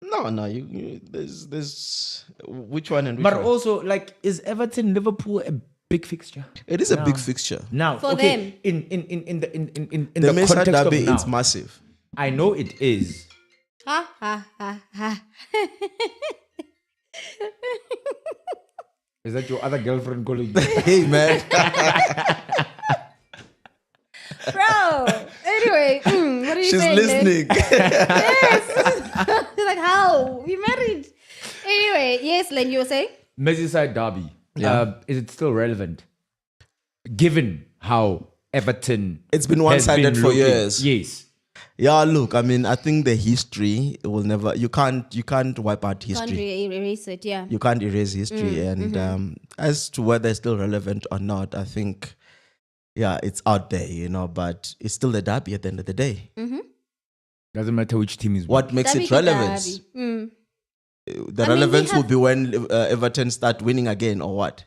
No. You there's which one and which But one? also, is Everton Liverpool a big fixture? It is a big fixture. Now, For okay, them. in The the Mesa context of derby now, is massive. I know it is. Ha ha ha ha. Is that your other girlfriend calling you? Hey man. Bro. Anyway, what are you She's saying? listening. Yes. She's like, how? We married. Anyway, Anyway, yes, Len, you were saying? Merseyside derby. Yeah. Is it still relevant? Given how Everton It's been has one-sided been for looking. years. Yes. Yeah, look, I mean, I think the history will never. You can't wipe out Can't history. erase it, yeah. You can't erase history. And as to whether it's still relevant or not, I think, yeah, it's out there, but it's still a derby at the end of the day. Doesn't matter which team is What makes Derby it ke relevant? derby. Mm. The I mean, we relevance will have- be when Everton start winning again, or what?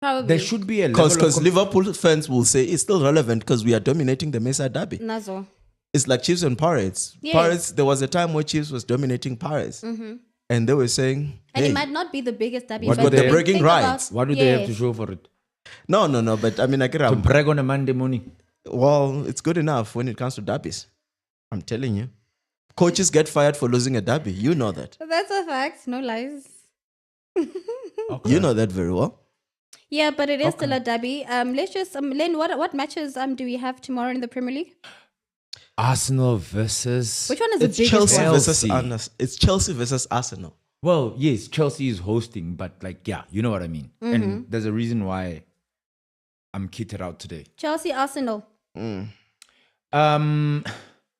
Probably. There should be a level Because of Liverpool fans will say it's still relevant because we are dominating the Merseyside derby. Nazo. It's like Chiefs and Pirates. Yes. Pirates. There was a time where Chiefs was dominating Pirates, and they were saying, And "Hey, it might not be the biggest derby. What but were they- think bragging about- rights? what do they have to Yes. show for it? no." But I mean, I get To brag on a Monday morning. well, it's good enough when it comes to derbies. I'm telling you, coaches get fired for losing a derby. You know that. That's a fact, no lies. You know that very well. Yeah, but it is still a derby. Let's just Len, what matches do we have tomorrow in the Premier League? Arsenal versus. Which one is the It's biggest Chelsea one? versus Chelsea. Arsenal. It's Chelsea versus Arsenal. Well, yes, Chelsea is hosting, but yeah, you know what I mean. And there's a reason why I'm kitted out today. Chelsea, Arsenal.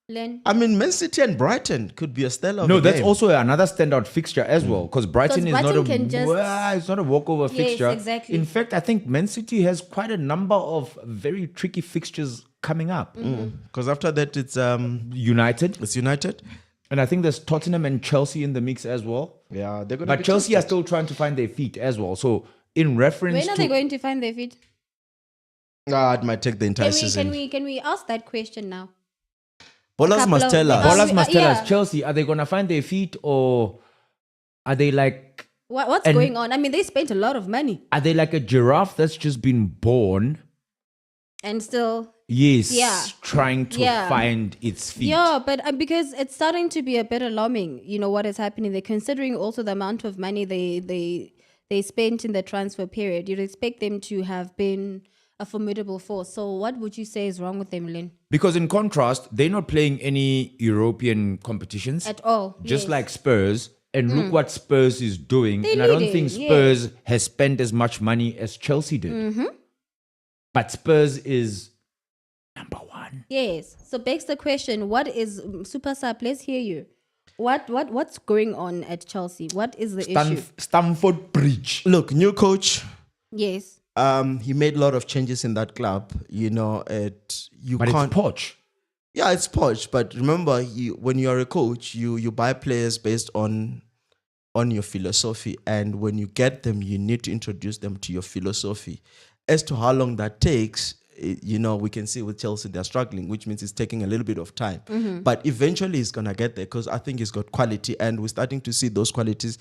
Len. I mean, Man City and Brighton could be a stellar. No, that's also another standout fixture as well, because Brighton is Brighton not can just- it's not a walkover Yes, fixture. exactly. In fact, I think Man City has quite a number of very tricky fixtures coming up. because after that it's United, United. and I think there's Tottenham and Chelsea in the mix as well. Yeah, they're gonna. But Chelsea are still trying to find their feet as well. So in reference When are to they going to find their feet? It might take the entire season. Can we ask that question now? Ballers couple must of- tell us. because- Ballers must tell yeah. us, Chelsea, are they gonna find their feet, or are they like What's And- going on? I mean, they spent a lot of money a giraffe that's just been born? and still. Yes, Yeah. trying to Yeah. find its feet. Yeah, but because it's starting to be a bit alarming, what is happening there, considering also the amount of money they spent in the transfer period. You'd expect them to have been a formidable force. So what would you say is wrong with them, Lynn? Because in contrast, they're not playing any European competitions At all. just yes. like Spurs. And look what Spurs is doing. They're and I don't leading, think Spurs has spent as much money as Chelsea did. But Spurs is number one. Yes. So begs the question, what is Super Sub? Let's hear you. What's going on at Chelsea? What is the issue? Stamford Bridge. Look, new coach. Yes. He made a lot of changes in that club. You But can't. it's Poch. Yeah, it's posh. But remember, when you are a coach, you buy players based on your philosophy, and when you get them, you need to introduce them to your philosophy. As to how long that takes, we can see with Chelsea they're struggling, which means it's taking a little bit of time. But eventually, he's gonna get there because I think he's got quality, and we're starting to see those qualities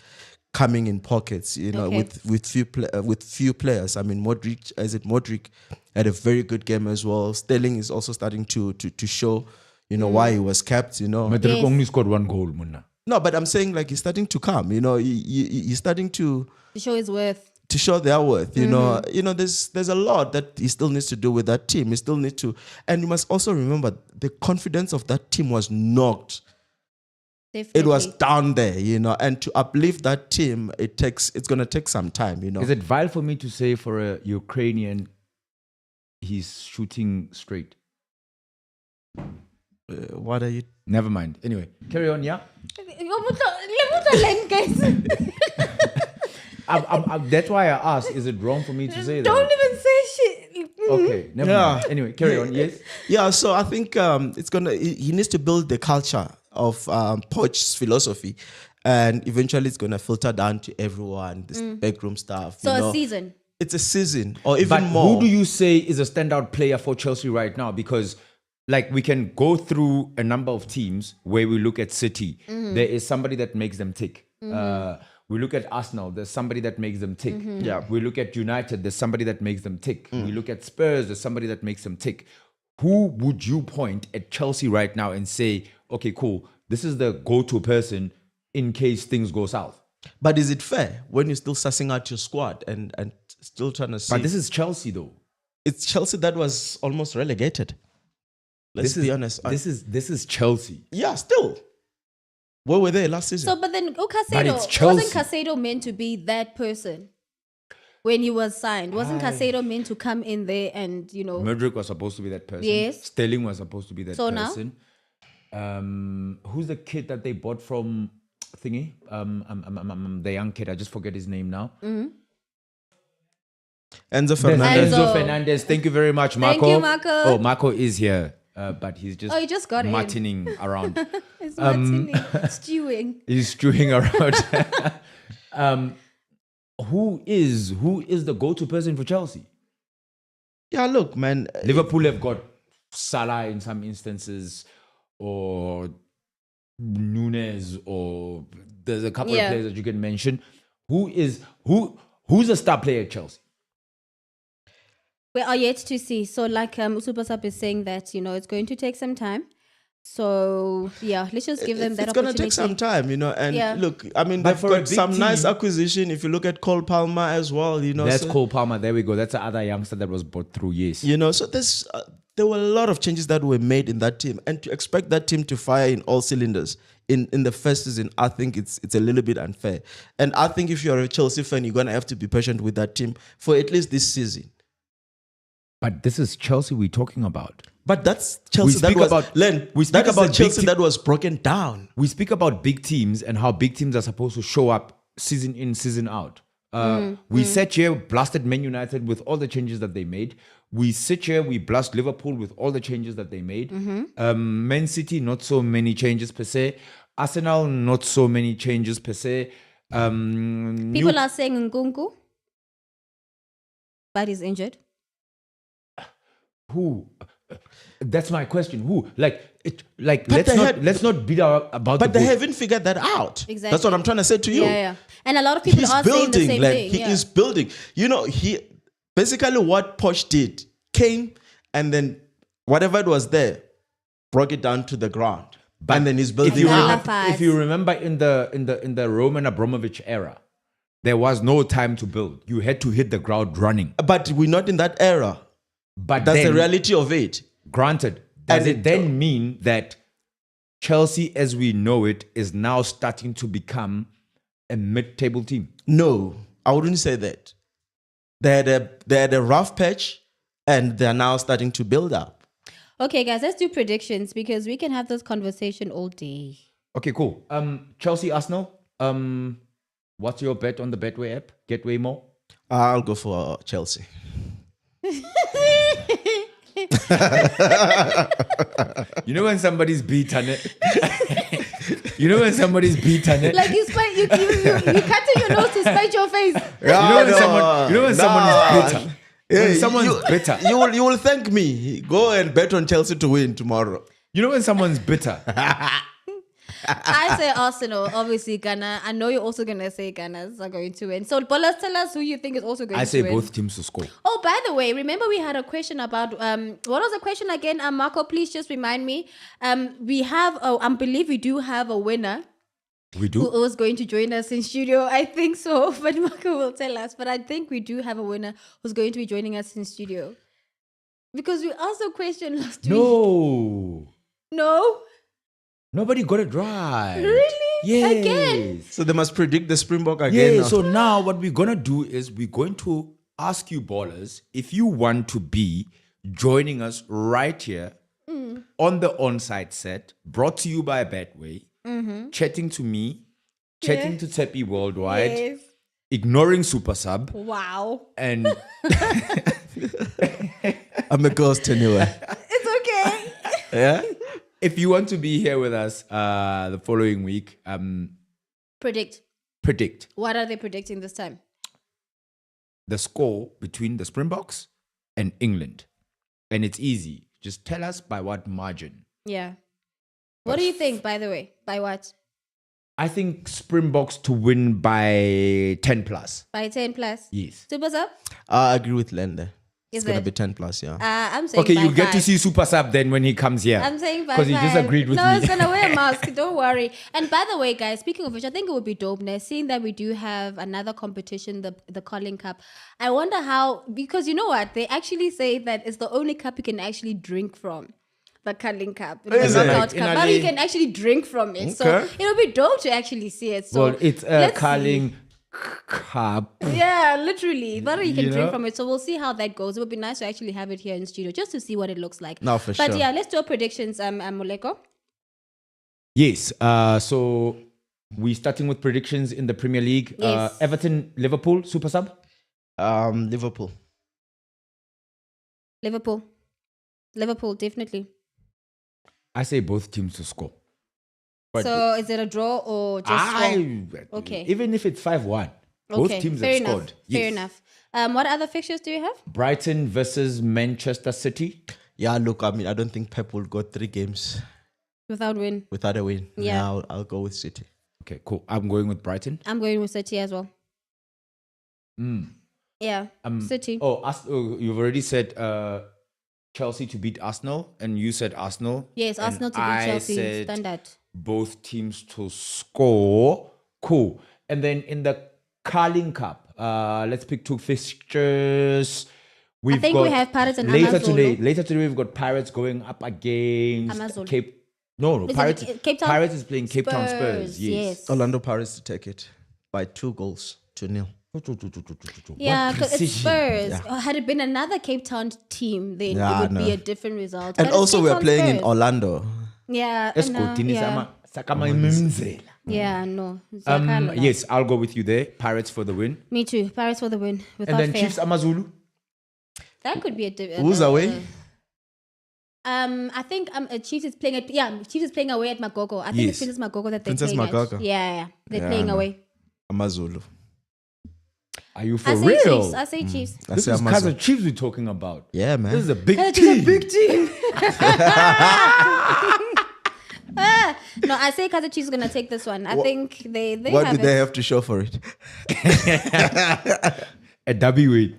coming in pockets. Okay. with few players. I mean, Modric had a very good game as well. Sterling is also starting to show, why he was kept. Madrid Yes. only scored one goal, Munna. No, but I'm saying like he's starting to come. He's starting to The show is worth. show their worth. There's a lot that he still needs to do with that team. He still needs to, and you must also remember the confidence of that team was knocked. Definitely. It was down there, and to uplift that team, it's gonna take some time, Is it vile for me to say for a Ukrainian, he's shooting straight? What are you? Never mind. Anyway, carry on, yeah? That's why I asked, is it wrong for me to say that? Don't even say shit. Okay, never mind. Anyway, carry on, yes? Yeah, so I think he needs to build the culture of Poch's philosophy, and eventually it's gonna filter down to everyone, this backroom staff. So a season. It's a season, or even But more. who do you say is a standout player for Chelsea right now? Because we can go through a number of teams where we look at City. There is somebody that makes them tick. We look at Arsenal. There's somebody that makes them tick. Yeah. We look at United. There's somebody that makes them tick. We look at Spurs. There's somebody that makes them tick. Who would you point at Chelsea right now and say, okay, cool, this is the go-to person in case things go south? But is it fair when you're still sussing out your squad and still trying to see? But this is Chelsea, though. It's Chelsea that was almost relegated. Let's be honest. This is Chelsea. Yeah, still. Where were they last season? So, but then But Caicedo, it's Chelsea. wasn't Caicedo meant to be that person when he was signed? Wasn't Caicedo meant to come in there and, Mudryk was supposed to be that person. Yes. Sterling was supposed to be that So now? person. Who's the kid that they bought from thingy? The young kid. I just forget his name now. Mm-hmm. Enzo Fernandez. Enzo Fernandez. Thank you very much, Marco. Thank you, Marco. Oh, Marco is here, but he's just he just got in. martining around. It's Martini, stewing. He's stewing around. Who is the go-to person for Chelsea? Yeah, look, man. Liverpool have got Salah in some instances, or Nunes, or there's a couple of players that you can mention. Who's a star player at Chelsea? We are yet to see. So like Supasap is saying that, it's going to take some time. So yeah, let's just give them that It's opportunity. going to take some time, and look, I mean, But they've for a got big some nice team- acquisition. If you look at Cole Palmer as well, That's so, Cole Palmer. There we go. That's the other youngster that was brought through. Yes. so there's there were a lot of changes that were made in that team, and to expect that team to fire in all cylinders in the first season, I think it's a little bit unfair. And I think if you're a Chelsea fan, you're gonna have to be patient with that team for at least this season. But this is Chelsea we're talking about. But that's Chelsea speak that was about- Len, we speak that is the about big Chelsea te- that was broken down. We speak about big teams and how big teams are supposed to show up season in, season out. We sat here, blasted Man United with all the changes that they made. We sit here, we blast Liverpool with all the changes that they made. Man City, not so many changes per se. Arsenal, not so many changes per se. People are saying Nkunku, but he's injured. Who? That's my question. Who? Let's not beat about. But the they bush. haven't figured that out. Exactly. That's what I'm trying to say to you. Yeah. And a lot of people He's are saying the building, same like thing. he is building. He basically what Poch did came and then whatever it was there broke it down to the ground. And then he's building If you remember in the Roman Abramovich era, there was no time to build. You had to hit the ground running. But we're not in that era. But That's then, the reality of it. Granted, does And it then mean that Chelsea, as we know it, is now starting to become a mid-table team? No, I wouldn't say that. They had a rough patch and they're now starting to build up. Okay, guys, let's do predictions because we can have this conversation all day. Okay, cool. Chelsea, Arsenal. What's your bet on the Betway app? Get way more. I'll go for Chelsea. You know when somebody's beat on it. You know when somebody's beat on it. Like you cutting your nose to spite your face. You know when someone is bitter. When someone's bitter. You will thank me. Go and bet on Chelsea to win tomorrow. You know when someone's bitter. I say Arsenal, obviously Ghana. I know you're also gonna say Ghana's are going to win. So Bolas, tell us who you think is also going to win. I say both teams to score. Oh, by the way, remember we had a question about what was the question again? Marco, please just remind me. We have I believe we do have a winner. We do. Who was going to join us in studio? I think so, but Marco will tell us. But I think we do have a winner who's going to be joining us in studio because we asked a question last week. No. Nobody got it right. Really? Yes. Again? So they must predict the Springbok again. Yeah, now. so now what we're going to do is we're going to ask you ballers if you want to be joining us right here on the ONSIDE set, brought to you by Betway, chatting to me, chatting to Tepi Worldwide, Yes. ignoring Super Sub, Wow. and I'm a ghost anyway. It's okay. Yeah? if you want to be here with us the following week, Predict. What are they predicting this time? the score between the Springboks and England. And it's easy. Just tell us by what margin. Yeah. What do you think, by the way? By what? I think Springboks to win by 10 plus. By 10 plus? Yes. Super sub? I agree with Len there. Is It's going to it? be 10 plus, yeah. I'm saying Okay, by you get 5. to see Super Sub then when he comes here. I'm saying by 5. Because he just agreed with no, me. No, it's going to wear a mask. Don't worry. And by the way, guys, speaking of which, I think it would be dope now, seeing that we do have another competition, the Colin Cup. I wonder how, because you know what? They actually say that it's the only cup you can actually drink from. the Carling Cup, the Is it? knockout Like, cup, but you can actually drink from it. So Okay. it'll be dope to actually see it. So Well, it's a let's Carling Cup. see. Yeah, literally. But you can You drink know? from it. So we'll see how that goes. It would be nice to actually have it here in studio just to see what it looks like. No, for But sure. yeah, let's do our predictions, Moleko. Yes. So we're starting with predictions in the Premier League. Yes. Everton, Liverpool, super sub. Liverpool. Liverpool, definitely. I say both teams to score. But So is it a draw or just score? Okay. Even if it's 5-1, both teams fair have enough. scored. Fair Yes. enough. What other fixtures do you have? Brighton versus Manchester City. Yeah, look, I mean, I don't think Pep will go 3 games Without win. without a win. Yeah. I'll go with City. Okay, cool. I'm going with Brighton. I'm going with City as well. Yeah, City. You've already said Chelsea to beat Arsenal, and you said Arsenal. Yes, and Arsenal to beat I Chelsea. said Standard. both teams to score. Cool. And then in the Carling Cup, let's pick 2 fixtures. I think we have Pirates and later Amazulu. Later today, we've got Pirates going up against Amazulu. Cape. No, Is it Pirates. Cape Town? Pirates is playing Cape Town Spurs. Yes. Orlando Pirates to take it by 2 goals to 0. Yeah, What because it's precision. Spurs. Yeah. Had it been another Cape Town team, then Yeah, it would no. be a different result. And But it's also, Cape we're Town playing in Spurs. Orlando. Yeah, I know, Escotini yeah. Sakama Mimzela. Yeah, no. Ziyakhala. Yes, I'll go with you there. Pirates for the win. Me too. Pirates for the win. Without And then fail. Chiefs Amazulu. That could be Who's away? I think Chiefs is playing at Chiefs is playing away at Magogo. I think Yes. it's Princess Magogo that they're Princess playing Magogo. at. Yeah. They're Yeah, playing no. away. Amazulu. Are you for I say real? Chiefs. I say Chiefs. I This say is Amazulu. Kaiser Chiefs we're talking about. Yeah, man. This is a big It's team. a big team. No, I say Kaiser Chiefs is gonna take this one. I think they What have do they it. have to show for it? A W weight.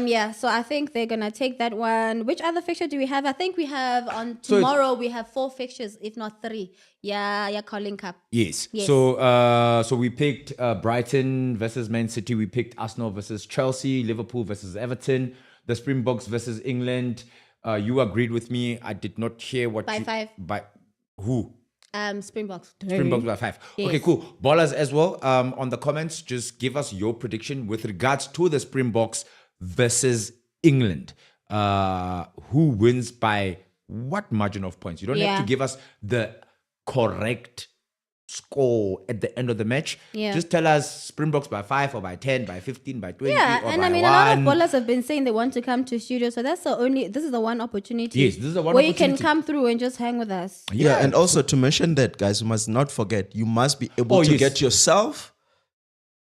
Yeah, so I think they're gonna take that one. Which other fixture do we have? I think we have on tomorrow we have 4 fixtures, if not 3. Yeah, Carling Cup. Yes. Yes. So we picked Brighton versus Man City. We picked Arsenal versus Chelsea, Liverpool versus Everton, the Springboks versus England. You agreed with me. I did not hear what By you, 5. By who? Springboks. Springboks by 5. Yes. Okay, cool. Ballers as well. On the comments, just give us your prediction with regards to the Springboks versus England. Who wins by what margin of points? You don't have Yeah. to give us the correct score at the end of the match. Yeah. Just tell us Springboks by 5 or by 10, by 15, by 20, Yeah, or and by I mean, 1. a lot of ballers have been saying they want to come to studio, so this is the one opportunity. Yes, this is the one where you opportunity. can come through and just hang with us. Yeah, and also to mention that, guys, you must not forget, you must be able Oh, to yes. get yourself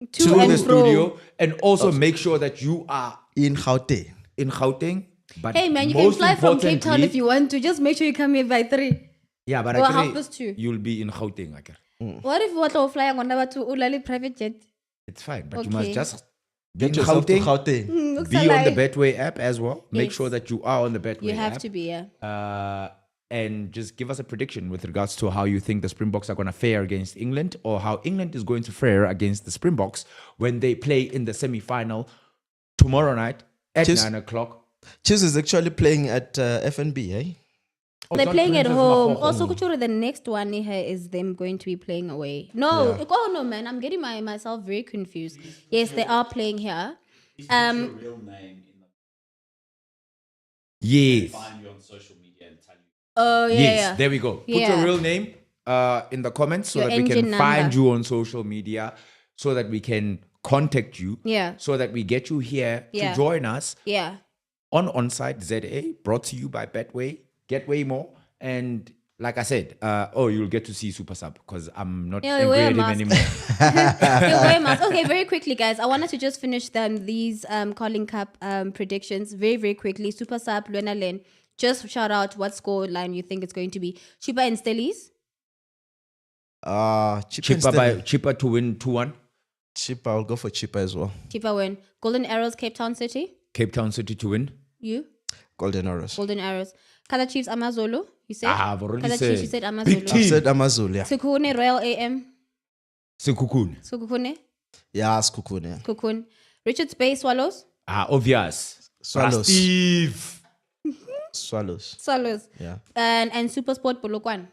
To to and the fro. studio, and also make sure that you are in Gauteng. in Gauteng. But Hey man, you can most fly from Cape Town importantly- if you want to. Just make sure you come here by 3. Yeah, but Or actually, 2:30. you'll be in Gauteng. Okay. What if what fly on to Ulali private jet? It's fine, but you must Okay. just be Get in yourself to Gauteng, Gauteng. Looks be on the alike. Betway app as well. Make Yes. sure that you are on the Betway You have app. to be, yeah. And just give us a prediction with regards to how you think the Springboks are going to fare against England, or how England is going to fare against the Springboks when they play in the semi-final tomorrow night at Just- 9 o'clock. Chiz is actually playing at FNB, eh? Oh, They're it's not playing at Princess home. Makgokgo. Also, Kuchura, the next one here is them going to be playing away. No, oh no, man, I'm getting myself very confused. Yes, they are playing here. Your real name in the Yes. find you on social media and tell you. Oh yeah, Yes, yeah. there we go. Put Yeah. your real name in the comments so Your that we can engine find number. you on social media, so that we can contact you, Yeah. so that we get you here Yeah. to join us Yeah. on ONSIDE ZA, brought to you by Betway. Get way more. And like I said, you'll get to see Super Sub because I'm not Yeah, angry wear a at him mask. anymore. You're way mask. Okay, very quickly, guys. I wanted to just finish these Carling Cup predictions very, very quickly. Super Sub, Luena Len. Just shout out what score line you think it's going to be. Chipa and Stellies. Cheaper to win 2-1. Cheaper, I'll go for cheaper as well. Chipa win. Golden Arrows, Cape Town City. Cape Town City to win. You? Golden Arrows. Golden Arrows. Kaizer Chiefs, Amazulu. You said? I've already Kaizer said. Chiefs, you said Big Amazulu. team. I said Amazulu, yeah. Sekhukhune, Royal AM. Sekhukhune. Sekhukhune. Yeah, Skukune. Sekhukhune. Richards Bay, Swallows. Obvious. Swallows. Steve. Swallows. Swallows. Yeah. And Supersport Polokwane.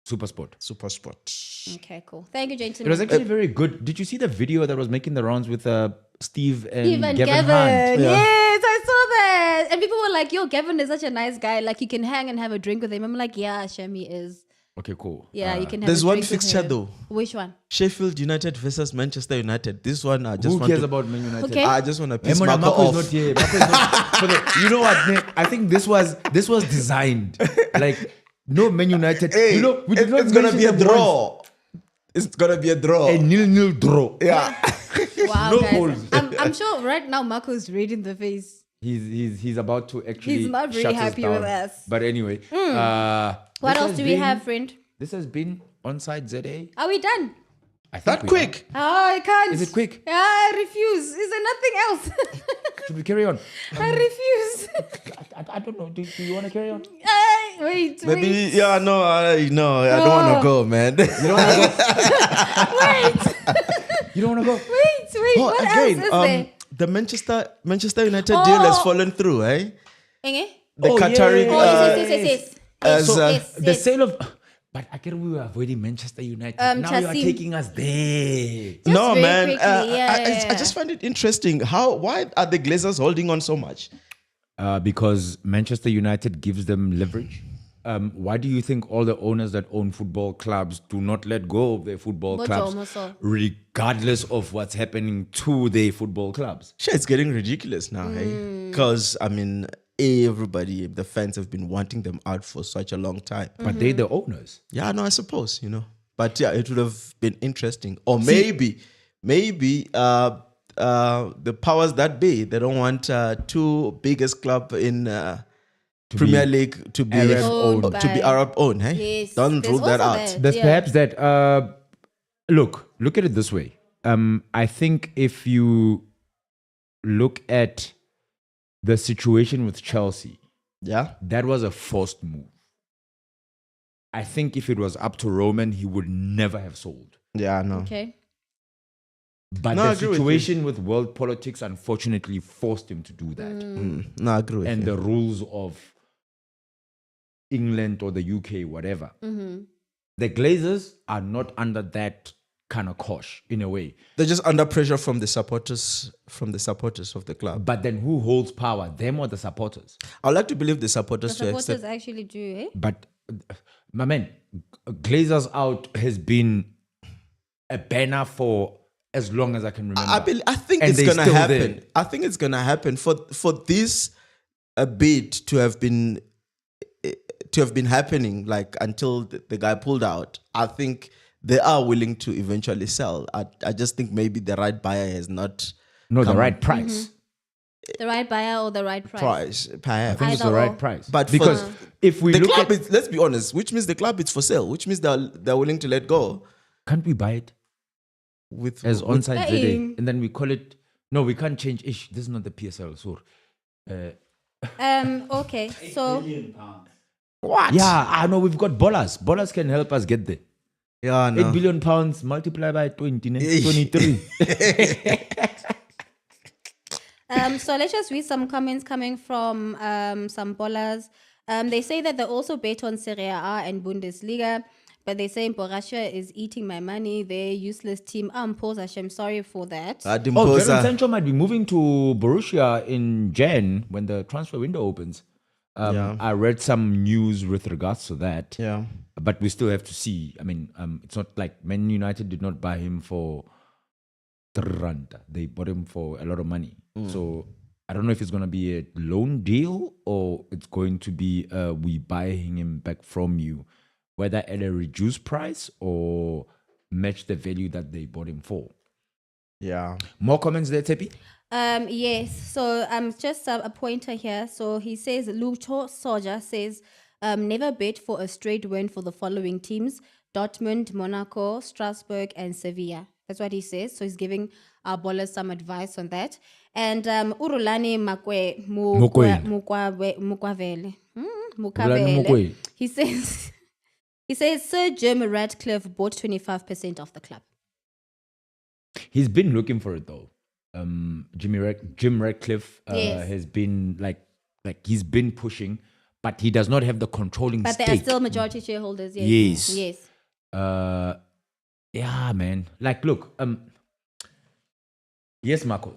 Super Sport. Super sport. Okay, cool. Thank you, It gentlemen. was actually very good. Did you see the video that was making the rounds with Steve and Even Gavin Gavin. Hunt? Yes, I saw that. And people were like, yo, Gavin is such a nice guy. Like, you can hang and have a drink with him. I'm like, yeah, Shami is. Okay, cool. Yeah, you can have There's a one drink with fixture him. though. Which one? Sheffield United versus Manchester United. This one I just Who want cares to, about Man United? Okay. I just want to piss Emona, Marco Marco is off. not here. Marco is not. You know what? Nick? I think this was designed. Like no Man United. Hey, you know, we did not it's gonna be a mention them once. draw. It's gonna be a draw. A 0-0 draw. Yeah. Wow, No guys. goals. I'm sure right now Marco is red in the face. He's about to actually. He's not really shut us happy with down. us. But anyway, What else do we have, friend? This has been ONSIDE ZA. Are we done? I think That we quick. Oh, I can't. Is it quick? Yeah, I refuse. Is there nothing else? are. Should we carry on? I refuse. I don't know. Do you want to carry on? Wait. Maybe I don't want to go, man. Wait. You don't want to go? Wait. What else is there? the Manchester United deal has fallen through, eh? Enge? The Oh, Qatari yeah. Yes. as, Yes. The sale of. But I get we were avoiding Manchester United. Now you are Chassis. taking us there. Just no, very man. quickly, I just find it interesting. Why are the Glazers holding on so much? Because Manchester United gives them leverage. Why do you think all the owners that own football clubs do not let go of their football clubs, regardless of what's happening to their football clubs? Sure, it's getting ridiculous now, hey? Because, I mean, everybody, the fans have been wanting them out for such a long time. But they're the owners. Yeah, no, I suppose, But yeah, it would have been interesting. Or maybe the powers that be, they don't want two biggest club in Premier League to be Arab owned, hey? Yes. Don't There's rule that also out. that. There's Yeah. perhaps that. Look at it this way. I think if you look at the situation with Chelsea, Yeah. that was a forced move. I think if it was up to Roman, he would never have sold. Yeah, I know. Okay. But No, I the agree with you. situation with world politics unfortunately forced him to do that. No, I agree with And you. the rules of England or the UK, whatever. The Glazers are not under that kind of cosh in a way. They're just under pressure from the supporters of the club. But then who holds power, them or the supporters? I'd like to believe the The supporters to supporters accept. actually do, eh? But my man, Glazers out has been a banner for as long as I can remember. I think And it's they gonna still happen. there. I think it's gonna happen for this a bid to have been happening like until the guy pulled out. I think they are willing to eventually sell. I just think maybe the right buyer has not No, the come right price. The right buyer or the right price? price. I Perhaps. think it's the Either right or. price. But because if we the look club at, is, let's be honest, which means the club is for sale, which means they're willing to let go can't we buy it with as ONSIDE ZA Buying. and then we call it? No, we can't change. Ish, this is not the PSL. So Okay, so what? yeah, I know we've got ballers. Ballers can help us get there. Yeah, no. £8 billion multiplied by 20, ne? 23. so let's just read some comments coming from some ballers. They say that they also bet on Serie A and Bundesliga, but they say Borussia is eating my money. Their useless team. Pause, I'm sorry for that. Oh, Jadon Dimposa. Sancho might be moving to Borussia in Jan when the transfer window opens. Yeah. I read some news with regards to that. Yeah. But we still have to see. I mean, it's not like Man United did not buy him for 3 rand. They bought him for a lot of money. So I don't know if it's going to be a loan deal or it's going to be we buying him back from you, whether at a reduced price or match the value that they bought him for. Yeah. More comments there, Tepi? Yes. So just a pointer here. So he says Lucho Soja says never bet for a straight win for the following teams: Dortmund, Monaco, Strasbourg, and Sevilla. That's what he says. So he's giving our ballers some advice on that. And Urulani Mukwavele. Mokwe. He says Sir Jim Ratcliffe bought 25% of the club. He's been looking for it though. Jim Ratcliffe Yes. has been like he's been pushing, but he does not have the controlling But stake. they are still majority shareholders. Yes. Yes. Yes. Yeah, man. Like, look. Yes, Marco.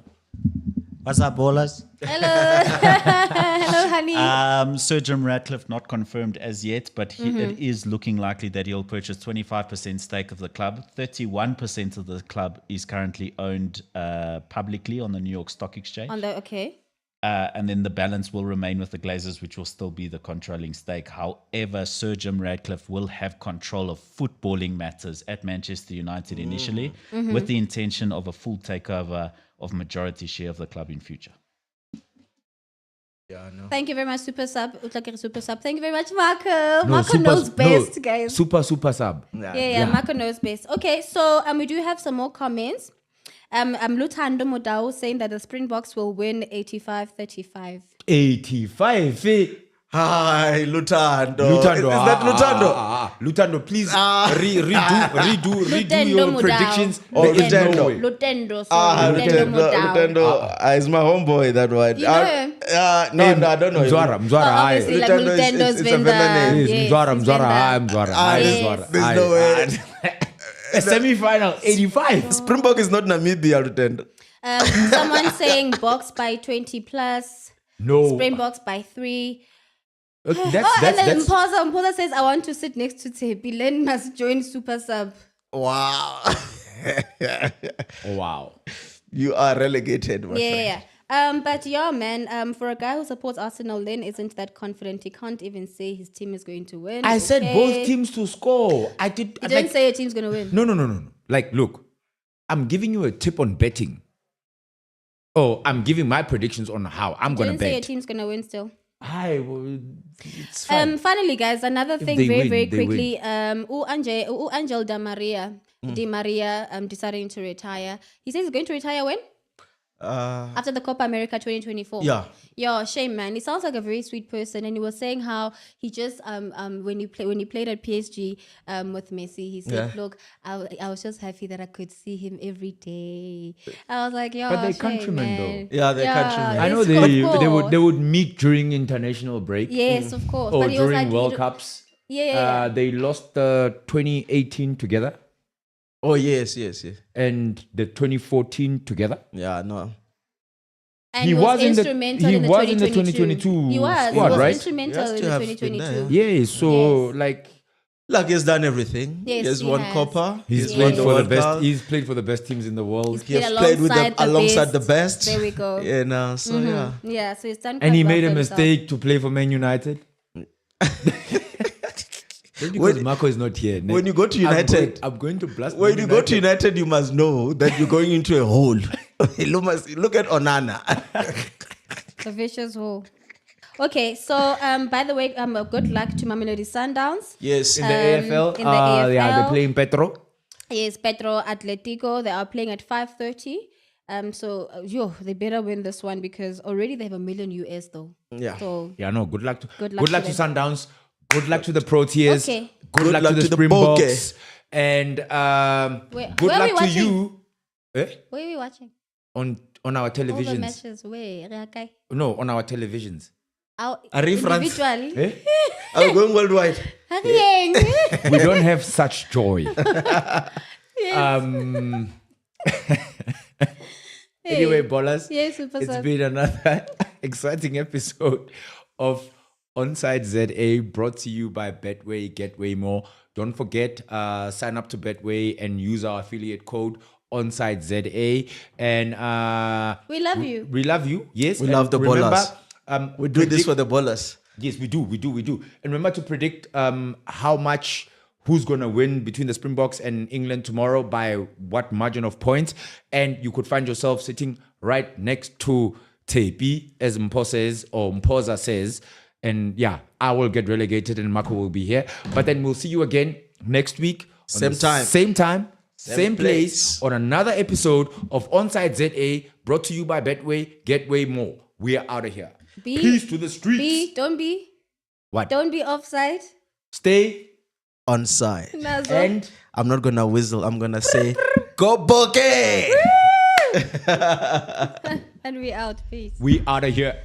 What's up, ballers? Hello. Hello, honey. Sir Jim Ratcliffe not confirmed as yet, but it is looking likely that he'll purchase 25% stake of the club. 31% of the club is currently owned publicly on the New York Stock Exchange. Okay. And then the balance will remain with the Glazers, which will still be the controlling stake. However, Sir Jim Ratcliffe will have control of footballing matters at Manchester United initially, with the intention of a full takeover of majority share of the club in future. Yeah, I know. Thank you very much, Super Sub. Super Sub. Thank you very much, Marco. Marco knows best, guys. Super sub. Yeah, Marco knows best. Okay, so we do have some more comments. Lutando Modao saying that the Springboks will win 85-35. 85. Hi, Lutando. Lutando. Is that Lutando? Lutando, please redo your Modao. predictions. Oh, There is Lutando. no way. Lutendo. Sorry, Lutendo Modao. Lutando is my homeboy, that one. You know him? No, I don't know him. Mzwara. Obviously, like Lutendo is- Lutendo's it's a vendor. vendor name. Yes, Mzwara. he's vendor. I'm Mzwara. Yes. There's no way. A semi-final, 85. Springbok is not Namibia, Lutendo. Someone saying box by 20 plus. No. Springboks by 3. Okay, And then that's Mpoza says, I want to sit next to Tepi. Len must join Super Sub. Wow. wow. You are relegated, my friend. Yeah. But yeah, man, for a guy who supports Arsenal, Len isn't that confident. He can't even say his team is going to win. I said Okay. both teams to score. I did. You didn't say your team's going to win. No. Like, look, I'm giving you a tip on betting. Oh, I'm giving my predictions on how I'm going to You didn't say your bet. team's going to win still. It's fine. Finally, guys, another thing they very, win, very they quickly. Angel Di Maria deciding to retire. He says he's going to retire when? After the Copa America 2024. Yeah. Shame, man. He sounds like a very sweet person, and he was saying how he just when he played at PSG with Messi, he said, "Look, I was just happy that I could see him every day." I was like, "Yo, But they're shame, countrymen, man." though. Yeah, they're countrymen. I know Of they would meet during international break. Yes, of course. Or But he was during like, World Cups. Yeah. They lost the 2018 together Oh, yes. and the 2014 together. Yeah, no. And he was instrumental in the 2022 He was squad, right? instrumental He has in to the have been 2022. there, Yeah, so Yes. like Like he's done everything. Yes, he has he won has. Copa. he's Yeah. played for the World best. Cup. He's played for the best teams in the world, He has played with them alongside the best. There we go. Yeah, no, so yeah. Yeah, so he's done and he quite well made a for himself. mistake to play for Man United. Just because Marco is not here. When you go to United, I'm going to blast. when Man you go to United, you must know that you're going into a hole. You must look at Onana. A vicious hole. Okay, so by the way, good luck to Mamelodi Sundowns. Yes. in the AFL. in the AFL. Yeah, they're playing Petro. Yes, Petro Atletico. They are playing at 5:30. They better win this one because already they have $1 million US though. Yeah. So Yeah, no. Good luck to Good luck to Sundowns. Good luck to the Proteas. Okay. Good luck to the Springboks. And Where good are we luck to watching? you. where are we watching? On our All the televisions. matches. Where? Reakai? No, on our televisions. Our reference. individually. Are we going worldwide? Hurrying. We don't have such joy. Anyway, ballers. Yes, Super It's Sub. been another exciting episode of ONSIDE ZA brought to you by Betway. Get way more. Don't forget, sign up to Betway and use our affiliate code ONSIDE ZA. And We love you. we love you. Yes, We and love the ballers. We Do this for the ballers. Yes, we do. And remember to predict who's going to win between the Springboks and England tomorrow by what margin of points. And you could find yourself sitting right next to Tepi, as Mpoza says. And yeah, I will get relegated and Marco will be here. But then we'll see you again next week. Same time. Same place on another episode of ONSIDE ZA brought to you by Betway. Get way more. We are out of here. Peace to the streets. Don't be What? offside. Stay ONSIDE. Nazo. and I'm not gonna whistle. I'm gonna say, "Go Boke!" And we out. Peace. we out of here.